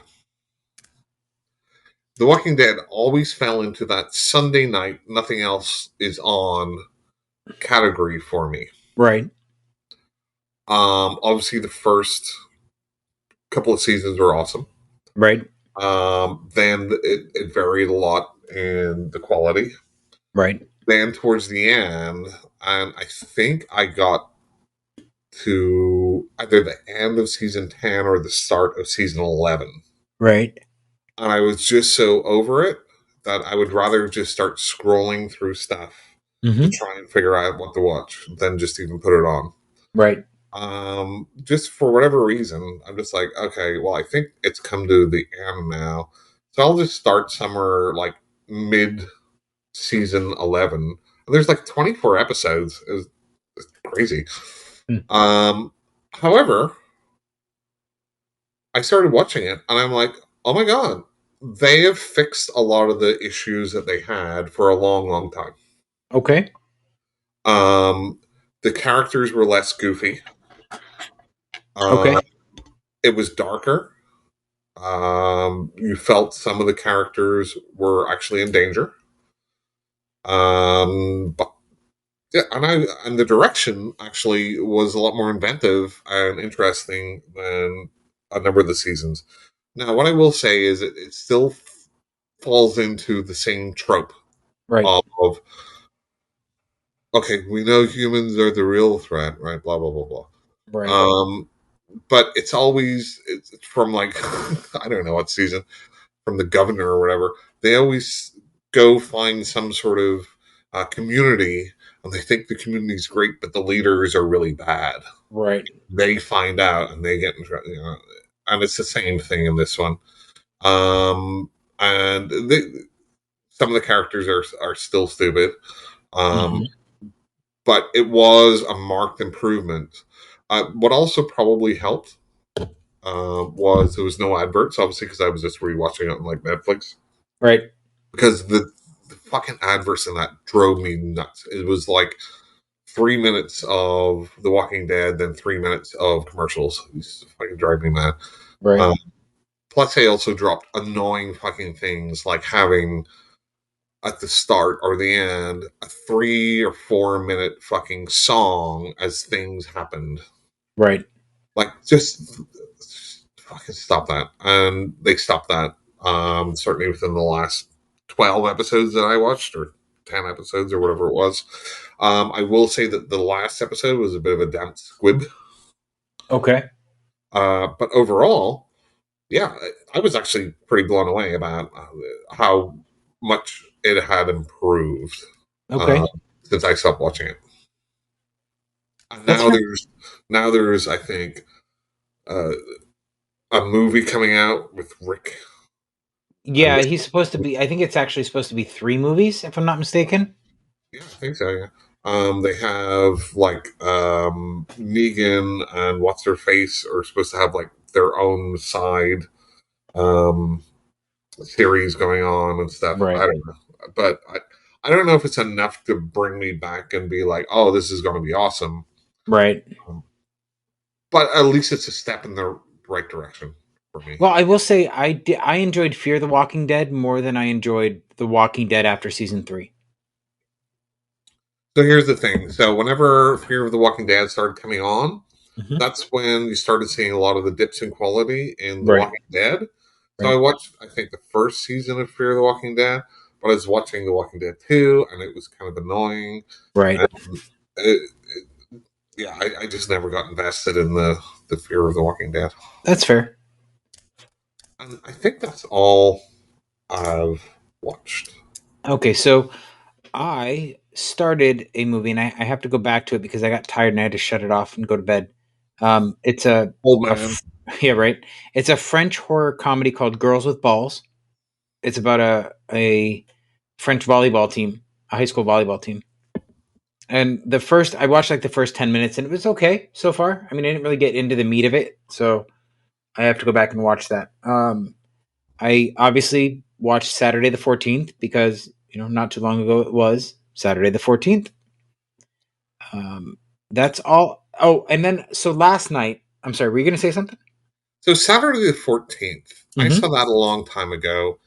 The Walking Dead always fell into that Sunday night, nothing else is on category for me. Right. Obviously, the first couple of seasons were awesome. Right. Then it varied a lot in the quality. Right. Then towards the end, and I think I got to either the end of season 10 or the start of season 11. Right. And I was just so over it that I would rather just start scrolling through stuff to Hmm. try and figure out what to watch than just even put it on. Right. Just for whatever reason, I'm just like, okay, well, I think it's come to the end now. So I'll just start somewhere like mid season 11 There's like 24 episodes. It's crazy. Hmm. Um, However, I started watching it and I'm like, oh my god, they have fixed a lot of the issues that they had for a long, long time. Okay. Um, the characters were less goofy. Uh, Okay. it was darker. You felt some of the characters were actually in danger. But yeah, and the direction actually was a lot more inventive and interesting than a number of the seasons. Now, what I will say is it still falls into the same trope Right. of okay, we know humans are the real threat, right? Blah blah blah blah. Right. Um, but it's from like I don't know what season, from the governor or whatever. They always go find some sort of community, and they think the community's great, but the leaders are really bad. Right. They find out, and they get in trouble. And it's the same thing in this one. Um, and some of the characters are still stupid. Um, Hmm. but it was a marked improvement. What also probably helped was there was no adverts, obviously, because I was just rewatching it on like Netflix. Right. Because the fucking adverts in that drove me nuts. It was like 3 minutes of The Walking Dead, then 3 minutes of commercials. It used to fucking drive me mad. Right. Um, Plus, they also dropped annoying fucking things like having at the start or the end a 3 or 4 minute fucking song as things happened. Right. Like, just fucking stop that. And they stopped that. Certainly within the last 12 episodes that I watched, or 10 episodes, or whatever it was. I will say that the last episode was a bit of a damp squib. Okay. But overall, yeah, I was actually pretty blown away about how much it had improved uh, Okay. since I stopped watching it. And That's fair. now there's I think uh, a movie coming out with Rick. And Yeah, he's supposed to be. I think it's actually supposed to be three movies, if I'm not mistaken. yeah, I think so. Yeah. They have like Negan and what's her face are supposed to have like their own side um, series going on and stuff. I Right. don't know, but I don't know if it's enough to bring me back and be like, oh, this is going to be awesome. Right. Um, but at least it's a step in the right direction for me. Well, I will say I enjoyed Fear the Walking Dead more than I enjoyed The Walking Dead after season 3. So here's the thing. So whenever Fear of the Walking Dead started coming on, Hmm. that's when you started seeing a lot of the dips in quality in The Right. Walking Dead. So I Right. watched, I think, the first season of Fear of the Walking Dead, but I was watching The Walking Dead 2, and it was kind of annoying. Right. And yeah, I just never got invested in the Fear of the Walking Dead. That's fair. And I think that's all I've watched. Okay, so I started a movie, and I have to go back to it because I got tired and I had to shut it off and go to bed. It's Old man. yeah, right. It's a French horror comedy called Girls with Balls. It's about a French volleyball team, a high school volleyball team. And I watched like the first 10 minutes, and it was okay so far. I mean, I didn't really get into the meat of it, so I have to go back and watch that. I obviously watched Saturday the 14th because not too long ago it was Saturday the 14th. Um, that's all. Oh, and then so last night, I'm sorry, were you going to say something? So Saturday the 14th, I Mm-hmm. saw that a long time ago.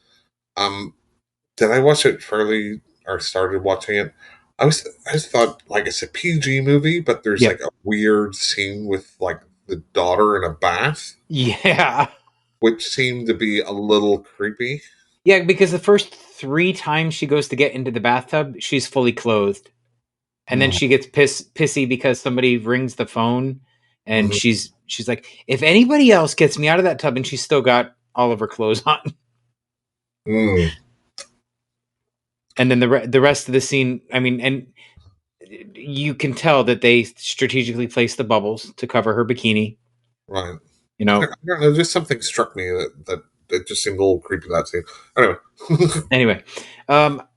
Um, did I watch it fairly or started watching it? I just thought like it's a PG movie, but there's Yep. like a weird scene with like the daughter in a bath, Yeah. which seemed to be a little creepy. Yeah, because the first three times she goes to get into the bathtub, she's fully clothed. And then Mm. she gets pissy because somebody rings the phone and Mhm. she's like, if anybody else gets me out of that tub, and she's still got all of her clothes on. Mm. And then the rest of the scene, I mean, and you can tell that they strategically placed the bubbles to cover her bikini. Right. You know. I don't know. Just something struck me that it just seemed a little creepy that scene. Anyway. Anyway,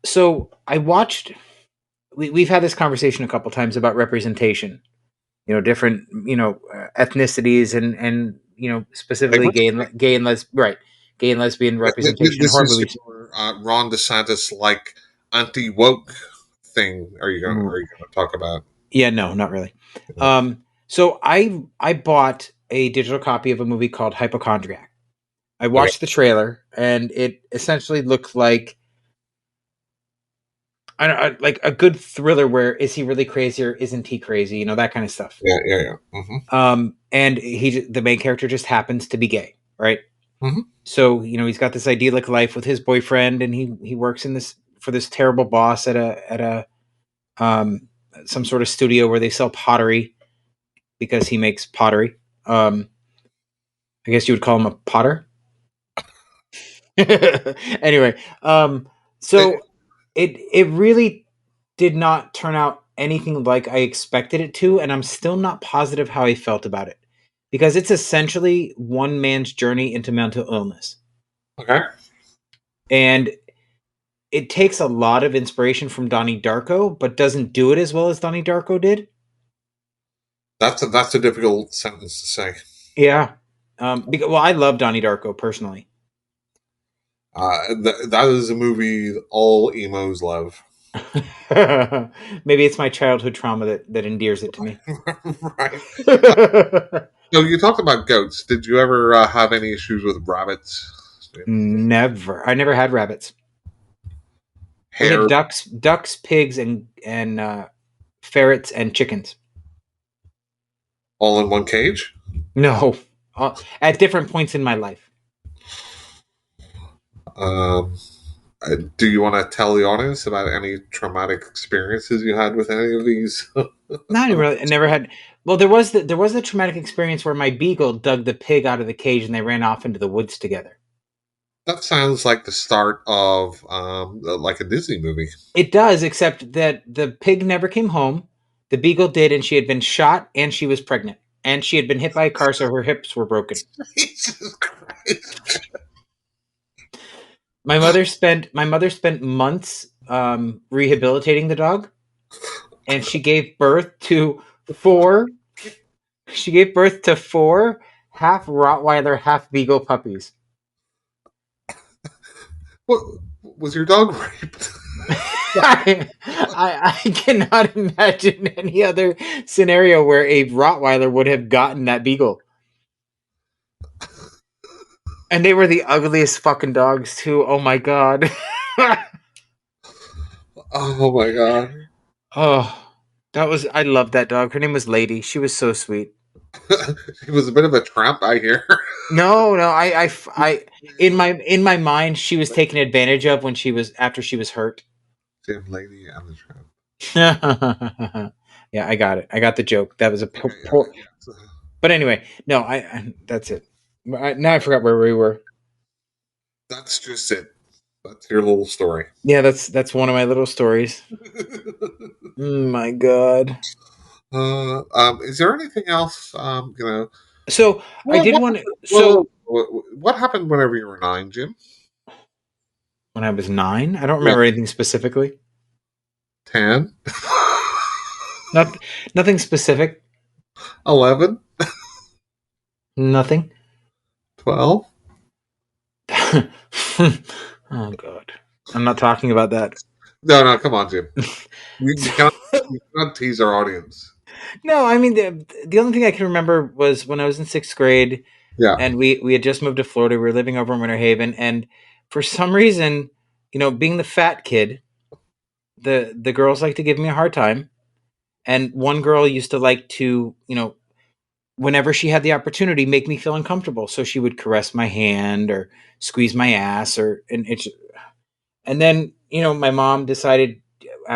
so I watched. we've had this conversation a couple times about representation. Different ethnicities and specifically Language. gay and lesbian representation in This horror is movies. your Ron DeSantis like anti woke thing. Are you going to talk about? Yeah, no, not really. Yeah. So I bought a digital copy of a movie called Hypochondriac. I Okay. watched the trailer, and it essentially looked like like a good thriller where is he really crazy or isn't he crazy? That kind of stuff. Yeah. Yeah. Yeah. Mm-hmm. And the main character just happens to be gay, right? Mm-hmm. So he's got this idyllic life with his boyfriend, and he works in this for this terrible boss at a um, some sort of studio where they sell pottery because he makes pottery. I guess you would call him a potter. Anyway, so it really did not turn out anything like I expected it to, and I'm still not positive how I felt about it because it's essentially one man's journey into mental illness, Okay. and it takes a lot of inspiration from Donnie Darko, but doesn't do it as well as Donnie Darko did. That's a difficult sentence to say. Yeah, because I love Donnie Darko personally. That is a movie all emos love. Maybe it's my childhood trauma that endears it to me. Right. So you talked about goats. Did you ever have any issues with rabbits? Never. I never had rabbits. We had Hair ducks, pigs, and ferrets and chickens. all in one cage? No, at different points in my life. Um, do you want to tell the audience about any traumatic experiences you had with any of these? Not really. I never had. Well, there was a traumatic experience where my beagle dug the pig out of the cage and they ran off into the woods together. That sounds like the start of like a Disney movie. It does, except that the pig never came home. The beagle did, and she had been shot, and she was pregnant, and she had been hit by a car, so her hips were broken. Jesus Christ. My mother spent months rehabilitating the dog, and she gave birth to four. She gave birth to four half Rottweiler, half Beagle puppies. What was your dog raped? I cannot imagine any other scenario where a Rottweiler would have gotten that Beagle. And they were the ugliest fucking dogs too. Oh my god. Oh my god. Oh, I loved that dog. Her name was Lady. She was so sweet. He was a bit of a tramp, I hear. No, no, in my mind, she was taken advantage of when after she was hurt. Jim Lady and the Tramp. Yeah, I got it. I got the joke. That was a Okay, poor. yeah. But anyway, no, that's it. Now I forgot where we were. That's just it. That's your little story. Yeah, that's one of my little stories. My God. Is there anything else? So I What, did what, want to. what, So what happened whenever you were 9, Jim? when I was 9, I don't Yeah, remember anything specifically. 10, Not nothing specific. 11, Nothing. 12. Oh God, I'm not talking about that. No, no, come on, Jim. You cannot tease our audience. No, I mean the only thing I can remember was when I was in 6th grade, Yeah, and we had just moved to Florida. We were living over in Winter Haven, and for some reason, being the fat kid, the girls like to give me a hard time, and one girl used to like to, whenever she had the opportunity, make me feel uncomfortable. So she would caress my hand or squeeze my ass, and then my mom decided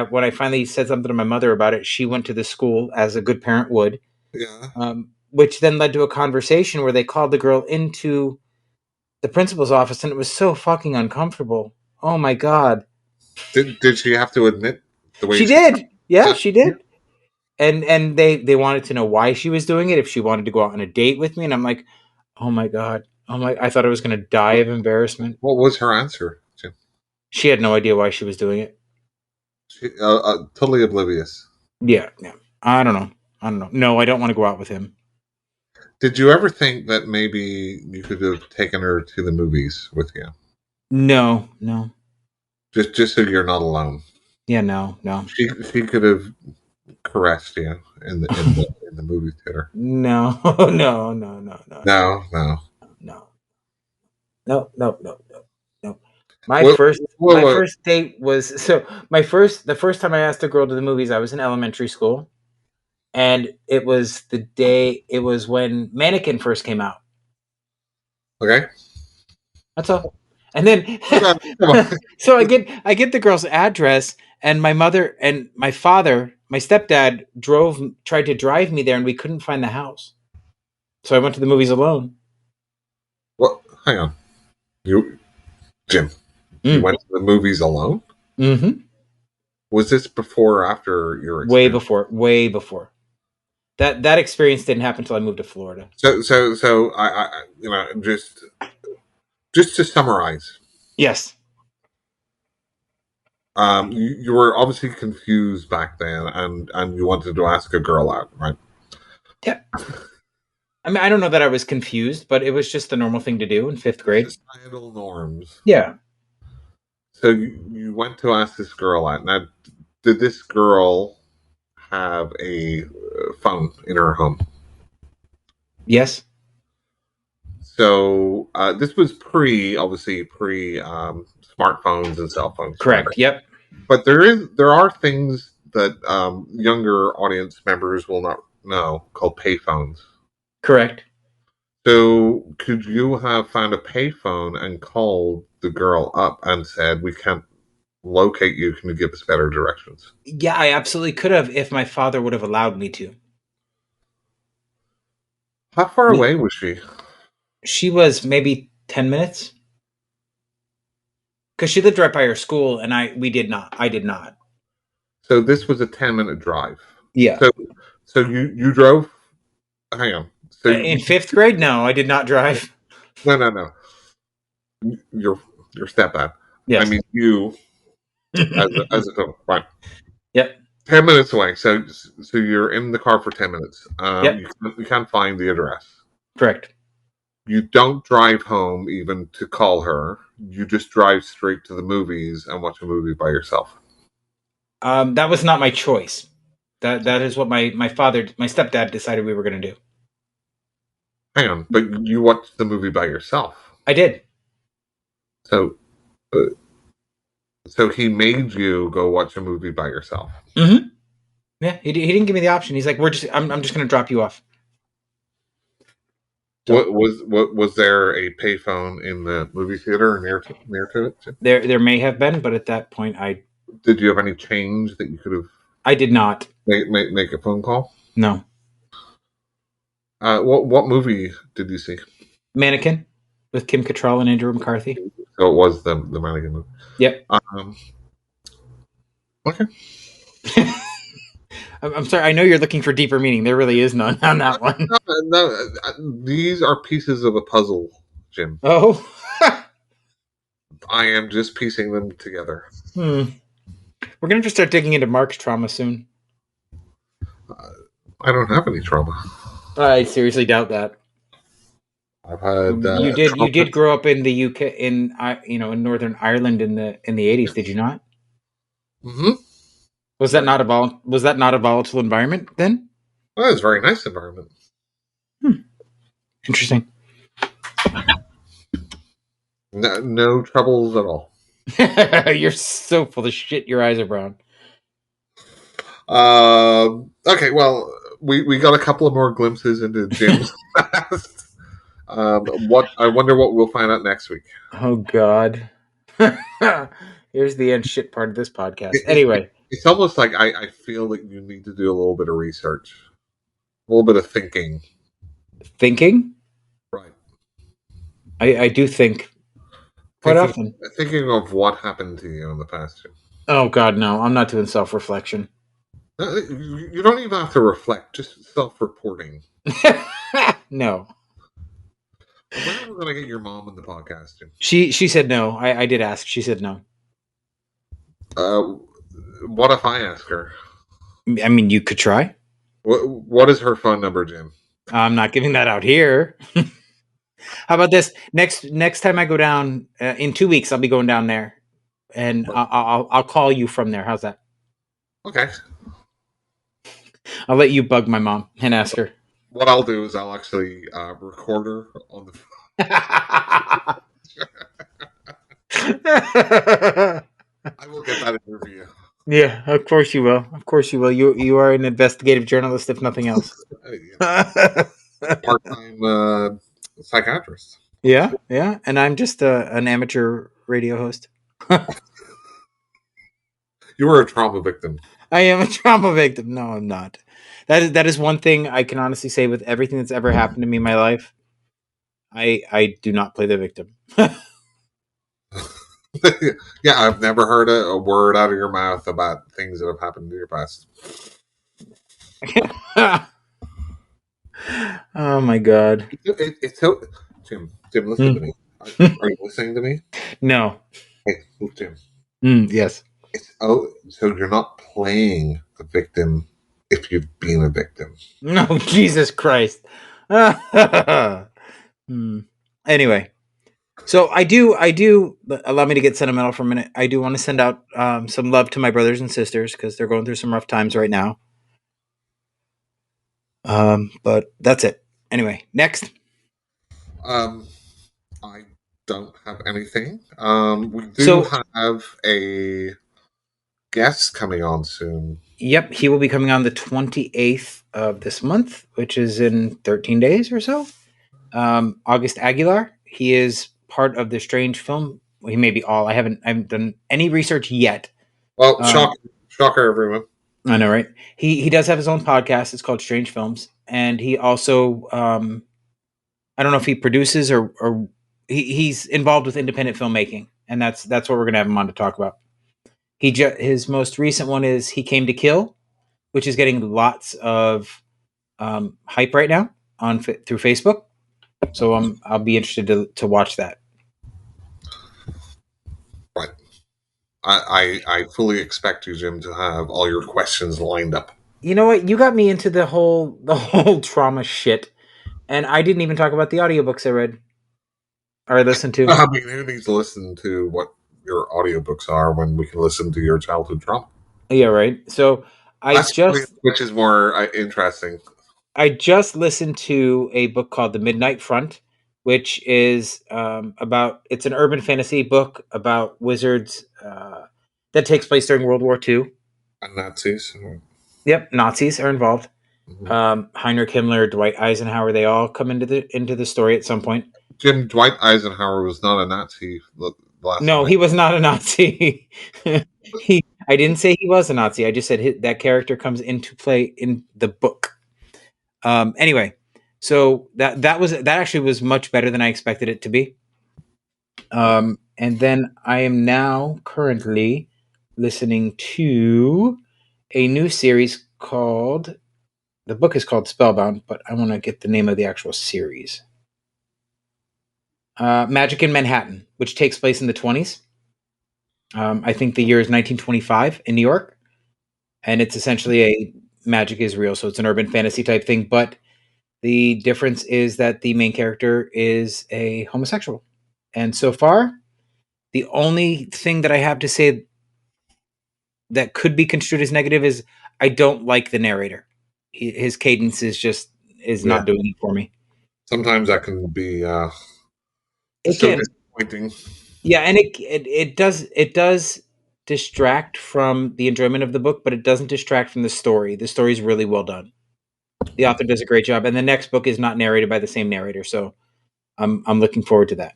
when I finally said something to my mother about it, she went to the school as a good parent would, yeah. which then led to a conversation where they called the girl into the principal's office, and it was so fucking uncomfortable. Oh my God. Did she have to admit the way She she? did. Yeah, Yeah. she did. And they wanted to know why she was doing it, if she wanted to go out on a date with me, and I'm like, oh my God. I thought I was going to die of embarrassment. What was her answer, Jim? She had no idea why she was doing it. Totally oblivious. Yeah, yeah. I don't know. I don't know. No, I don't want to go out with him. Did you ever think that maybe you could have taken her to the movies with you, No, no. just so you're not alone? Yeah, no, no. She could have caressed you in the movie theater. No, no, no, no, no, no, No, no. no, no, no, no, no, no. My What? first What? my What? first date was the first time I asked a girl to the movies, I was in elementary school. And it was when Mannequin first came out. Okay. That's all. And then Come on, come on. so I get the girl's address, and my mother and my father, my stepdad tried to drive me there, and we couldn't find the house. So I went to the movies alone. What? Hang on. You, Jim. You Mm. went to the movies alone. Mm-hmm. Was this before or after your Way experience? before, way before. That experience didn't happen until I moved to Florida. So just to summarize, Yes. you were obviously confused back then, and you wanted to ask a girl out, right? Yeah. I mean, I don't know that I was confused, but it was just the normal thing to do in fifth grade. Societal norms. Yeah. So you went to ask this girl out. Now, did this girl have a phone in her home? Yes. So this was obviously pre smartphones and cell phones, right? Correct. Yep. But there are things that younger audience members will not know called payphones. Correct. So could you have found a payphone and called the girl up and said, "We can't locate you. Can you give us better directions?" Yeah, I absolutely could have if my father would have allowed me to. How far away was she? She was maybe 10 minutes because she lived right by her school, and we did not. I did not. So this was a 10-minute drive. Yeah. So you drove. Hang on. So In fifth grade, no, I did not drive. no. Your stepdad. I Yes. mean you as a total. Right. Yep. 10 minutes away. So you're in the car for 10 minutes. Yep. You can't find the address. Correct. You don't drive home even to call her. You just drive straight to the movies and watch a movie by yourself. That was not my choice. That is what my stepdad decided we were going to do. Hang on, but you watched the movie by yourself. I did. So, uh, so he made you go watch a movie by yourself. Mm-hmm. Yeah, he didn't give me the option. He's like, I'm just going to drop you off. What was there a payphone in the movie theater near to it? There may have been, but at that point, Did you have any change that you could have? I did not. Make a phone call. No. What movie did you see? Mannequin with Kim Cattrall and Andrew McCarthy. So it was the Mannequin movie. Yep. Okay. I'm sorry. I know you're looking for deeper meaning. There really is none on that one. No, these are pieces of a puzzle, Jim. Oh. I am just piecing them together. We're gonna have to start digging into Mark's trauma soon. I don't have any trauma. I seriously doubt that. I've had. You did grow up in the UK in Northern Ireland in the 80s, did you not? Mm-hmm. Was that not a volatile environment then? Well, it's a very nice environment. Interesting. No troubles at all. You're so full of shit. Your eyes are brown. Okay, well, we got a couple of more glimpses into Jim's past. What I wonder what we'll find out next week. Oh God. Here's the end shit part of this podcast. Anyway, it's almost like I feel that you need to do a little bit of research, a little bit of thinking. Thinking? Right. I do think quite often. Thinking of what happened to you in the past. Oh God, no! I'm not doing self-reflection. You don't even have to reflect; just self-reporting. No. When are we going to get your mom in the podcast? She said no. I did ask. She said no. What if I ask her? I mean, you could try. What is her phone number, Jim? I'm not giving that out here. How about this? Next time I go down in 2 weeks, I'll be going down there, and I'll call you from there. How's that? Okay. I'll let you bug my mom and ask her. What I'll do is I'll actually record her on the. I will get that interview. Yeah, of course you will. Of course you will. You are an investigative journalist, if nothing else. Part-time psychiatrist. Yeah, yeah, and I'm just an amateur radio host. You were a trauma victim. I am a trauma victim. No, I'm not. That is one thing I can honestly say with everything that's ever happened to me in my life. I do not play the victim. Yeah, I've never heard a word out of your mouth about things that have happened in your past. Oh my god. It's so. Jim, listen to Mm. me. Are you listening to me? No. Hey, Jim. Yes. So you're not playing the victim if you've been a victim. No, Jesus Christ. Hmm. Anyway, so I do. Allow me to get sentimental for a minute. I do want to send out some love to my brothers and sisters because they're going through some rough times right now. But that's it. Anyway, next. Um, I don't have anything. We do So, have a guest coming on soon. yep, he will be coming on the 28th of this month, which is in 13 days or so. August Aguilar. He is part of the Strange Film. Well, he may be all. I haven't done any research yet. Well, Um, shocker, everyone. I know, right? He does have his own podcast. It's called Strange Films, and he also I don't know if he produces or he's involved with independent filmmaking, and that's what we're gonna have him on to talk about. His most recent one is He Came to Kill, which is getting lots of hype right now on through Facebook. So I'll be interested to watch that. Right. I fully expect you, Jim, to have all your questions lined up. You know what? You got me into the whole trauma shit, and I didn't even talk about the audiobooks I read or I listened to. I mean, who needs to listen to what your audiobooks are when we can listen to your childhood trauma? Yeah, right. So I That's just which is more interesting. I just listened to a book called The Midnight Front, which is about it's an urban fantasy book about wizards that takes place during World War II. And Nazis. Yep, Nazis are involved. Mhm. Heinrich Himmler, Dwight Eisenhower, they all come into the story at some point. Jim Dwight Eisenhower was not a Nazi. The last No, time he was not a Nazi. I didn't say he was a Nazi. I just said that character comes into play in the book. Anyway, so that actually was much better than I expected it to be. And then I am now currently listening to a new series called the book is called Spellbound, but I want to get the name of the actual series. Magic in Manhattan, which takes place in the 20s. I think the year is 1925 in New York, and it's essentially a magic is real, so it's an urban fantasy type thing. But the difference is that the main character is a homosexual, and so far, the only thing that I have to say that could be construed as negative is I don't like the narrator. His cadence is yeah. not doing it for me. Sometimes that can be It so can, disappointing. yeah, and it does distract from the enjoyment of the book, but it doesn't distract from the story. The story is really well done. The author does a great job, and the next book is not narrated by the same narrator, so I'm looking forward to that.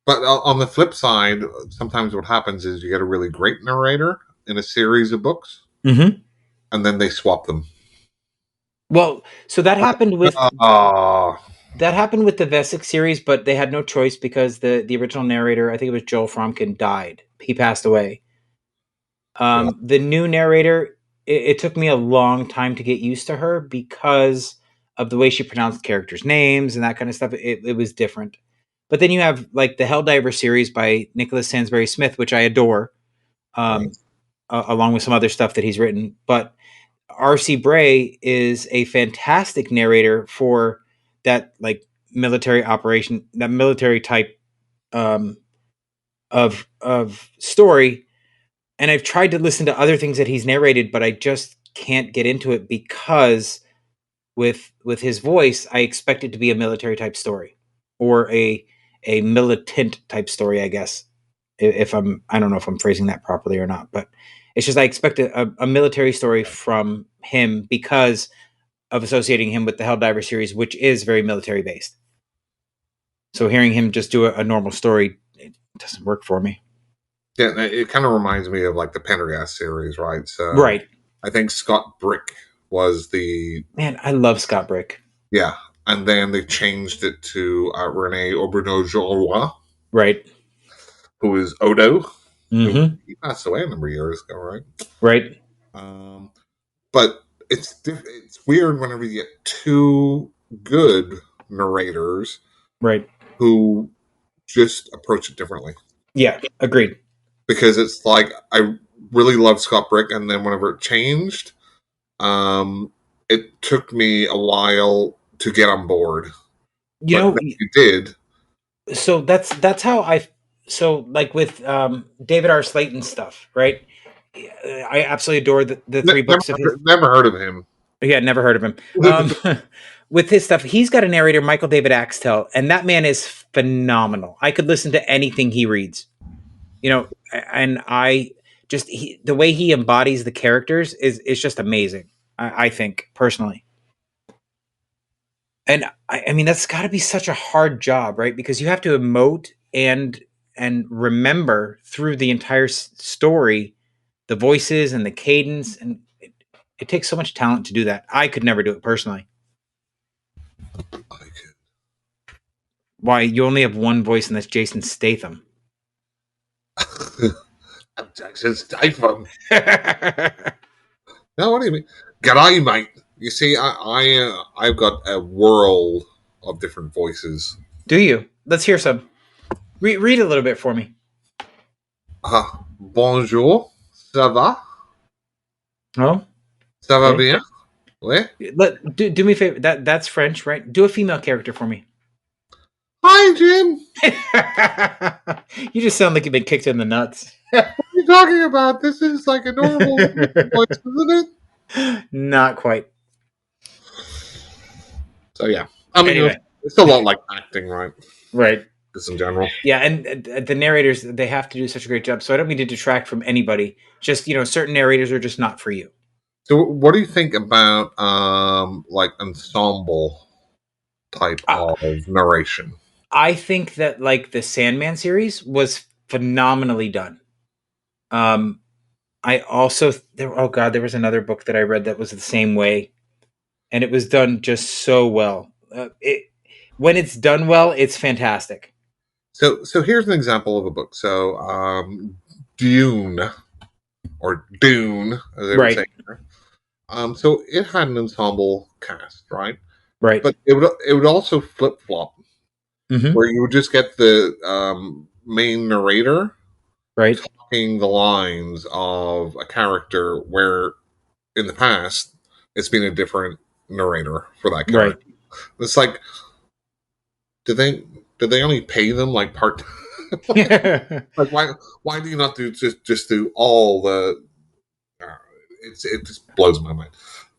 But on the flip side, sometimes what happens is you get a really great narrator in a series of books, Mm-hmm. and then they swap them. Well, so Oh, that happened with the Vesic series, but they had no choice because the original narrator, I think it was Joel Fromkin, died. He passed away. yeah. The new narrator, it took me a long time to get used to her because of the way she pronounced characters' names and that kind of stuff. It was different. But then you have like the Helldiver series by Nicholas Sansbury Smith, which I adore. Right. along with some other stuff that he's written. But R.C. Bray is a fantastic narrator for that like military operation, that military type um, of story. And I've tried to listen to other things that he's narrated, but I just can't get into it because with his voice, I expect it to be a military type story or a militant type story, I guess. If I don't know if I'm phrasing that properly or not, but it's just I expect a military story from him because of associating him with the Helldiver series, which is very military based. So hearing him just do a normal story, it doesn't work for me. Yeah, it kind of reminds me of like the Pendergast series, right? So Right. I think Scott Brick was the Man, I love Scott Brick. yeah, and then they changed it to Rene Aubernois, Right. who is Odo, who Mm-hmm. he passed away a number of years ago, right? Right. Um, but it's weird whenever you get two good narrators Right. who just approach it differently. Yeah. Agreed. Because it's like I really love Scott Brick, and then whenever it changed, it took me a while to get on board. You But know, then you did. so that's how I so like with David R. Slayton stuff, right? I absolutely adore the three Never, books of his. never heard of him. Yeah, never heard of him. With his stuff, he's got a narrator, Michael David Axtell, and that man is phenomenal. I could listen to anything he reads, you know, and I just the way he embodies the characters is just amazing. I think personally, and I mean that's got to be such a hard job, right? Because you have to emote and remember through the entire story the voices and the cadence, and it takes so much talent to do that. I could never do it personally. Why you only have one voice, and that's Jason Statham. I'm Jackson Statham. No, what do you mean? G'day, mate. You see, I've got a world of different voices. Do you? Let's hear some. Read a little bit for me. Bonjour, ça va? Oh, Ça va okay. bien? Ouais. Do me a favor. That's French, right? Do a female character for me. Hi, Jim. You just sound like you've been kicked in the nuts. What are you talking about? This is like a normal voice, isn't it? Not quite. So yeah, I mean, Anyway, it's a lot like acting, right? right. Just in general. Yeah, and the narrators they have to do such a great job. So I don't mean to detract from anybody. Just certain narrators are just not for you. So, what do you think about like ensemble type Uh, of narration? I think that like the Sandman series was phenomenally done. Um, I also there. Oh God, there was another book that I read that was the same way, and it was done just so well. When it's done well, it's fantastic. So here's an example of a book. So, Dune or Dune, as they would say. Right, So it had an ensemble cast, right? right, But it would also flip flop, hmm where you would just get the main narrator right, talking the lines of a character, where in the past it's been a different narrator for that right. character. It's like, did they only pay them like part? Like why do you not just do all the? Uh, it just blows my mind.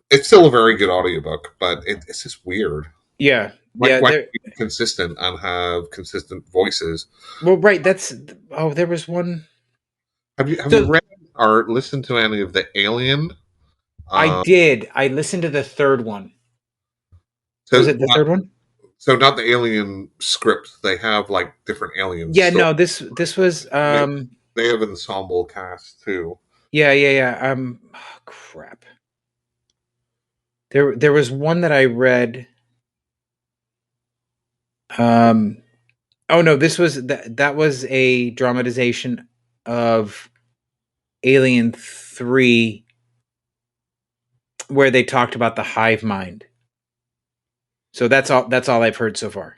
It's still a very good audiobook, but it's just weird. Yeah, Like yeah. why There. be consistent and have consistent voices? Well, right. That's. Oh, there was one. Have you So read or listened to any of the Alien? I Um, did. I listened to the third one. Was so it the not third one? so not the Alien scripts. They have like different Alien Yeah. stories. No. This was. They have an ensemble cast too. Yeah. Yeah. Yeah. Oh, crap. There was one that I read. Um. Oh no. This was that was a dramatization of Alien 3, where they talked about the hive mind. So that's all. That's all I've heard so far.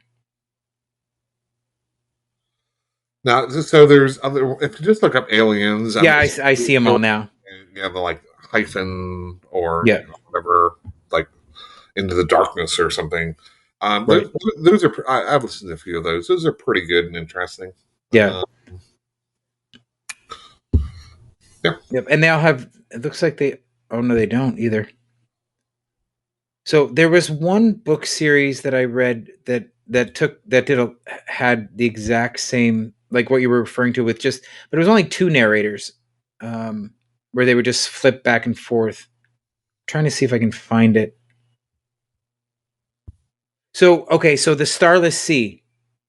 Now, so there's other. If you just look up aliens, Yeah, I see them all now. You have the like hyphen or Yeah. whatever, like Into the Darkness or something. Right. Those are I've listened to a few of those. Those are pretty good and interesting. Yeah. Uh, yeah. Yep. And they all have. It looks like they. Oh no, they don't either. So there was one book series that I read that had the exact same, like what you were referring to, with just, but it was only two narrators, um, where they would just flip back and forth. Trying to see if I can find it. So okay, so The Starless Sea,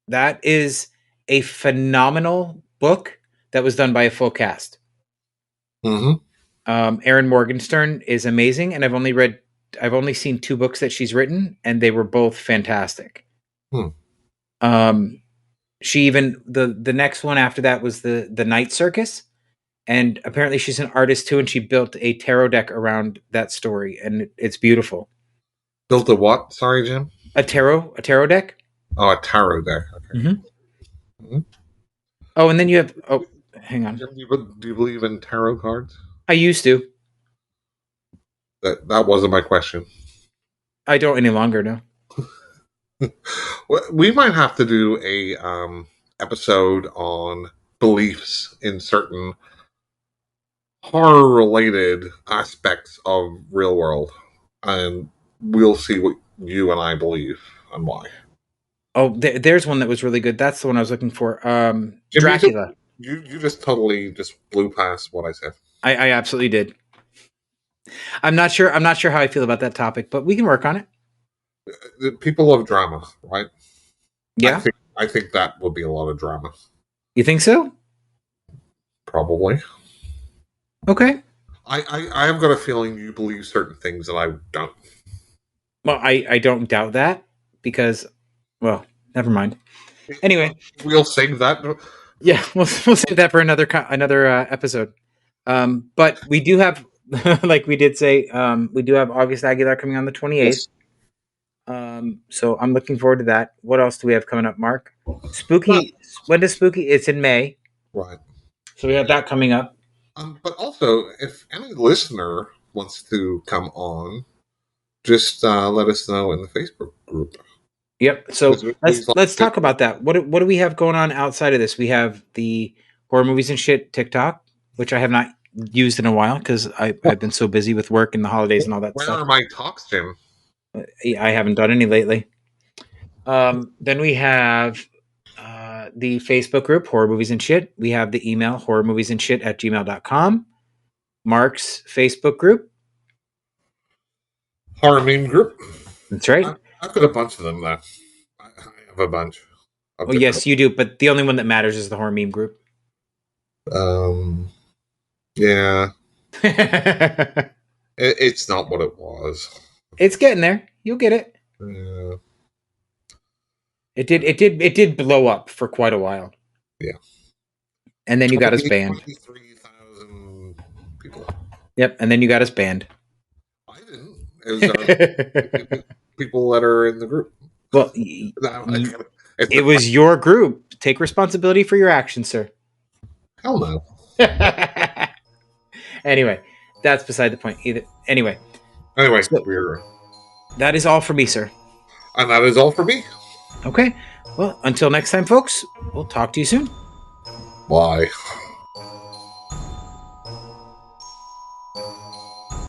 that is a phenomenal book that was done by a full cast. Mm-hmm. Erin Morgenstern is amazing, and I've only seen two books that she's written, and they were both fantastic. Hmm. She even the next one after that was the Night Circus, and apparently she's an artist too, and she built a tarot deck around that story, and it's beautiful. Built a what? Sorry, Jim. A tarot deck. Oh, a tarot deck. Okay. Mm-hmm. Oh, and then you have. Oh, hang on. Jim, do you believe in tarot cards? I used to. That wasn't my question. I don't any longer. No. We might have to do a episode on beliefs in certain horror related aspects of real world, and we'll see what you and I believe and why. Oh, there's one that was really good. That's the one I was looking for. Jim, Dracula. You just totally just blew past what I said. I absolutely did. I'm not sure. I'm not sure how I feel about that topic, but we can work on it. The people love drama, right? Yeah. I think that would be a lot of drama. You think so? Probably. Okay. I have got a feeling you believe certain things that I don't. Well, I don't doubt that because, well, never mind. Anyway, We'll save that. yeah, we'll save that for another episode. But we do have, like we did say, we do have August Aguilar coming on the 28th. Yes. So I'm looking forward to that. What else do we have coming up, Mark? Spooky. When does Spooky? It's in May. Right. So we have that coming up. But also, if any listener wants to come on, just let us know in the Facebook group. Yep. So let's talk about that. What do we have going on outside of this? We have the horror movies and shit TikTok, which I have not used in a while because I've been so busy with work and the holidays and all that stuff. Where are my talks, Jim? I haven't done any lately. Then we have the Facebook group, Horror Movies and Shit. We have the email, horrormoviesandshit@gmail.com. Mark's Facebook group. Horror meme group. That's right. I've got a bunch of them there. I have a bunch. Oh, yes, you do. But the only one that matters is the horror meme group. Yeah. It's not what it was. It's getting there. You'll get it. Yeah. It did blow up for quite a while. Yeah. And then you got us banned. 23,000 people. Yep, and then you got us banned. I didn't. It was people that are in the group. Well, it was your group. Take responsibility for your actions, sir. Hell no. Anyway, that's beside the point. Anyway, so, that is all for me, sir. And that is all for me. Okay. Well, until next time, folks, we'll talk to you soon. Bye.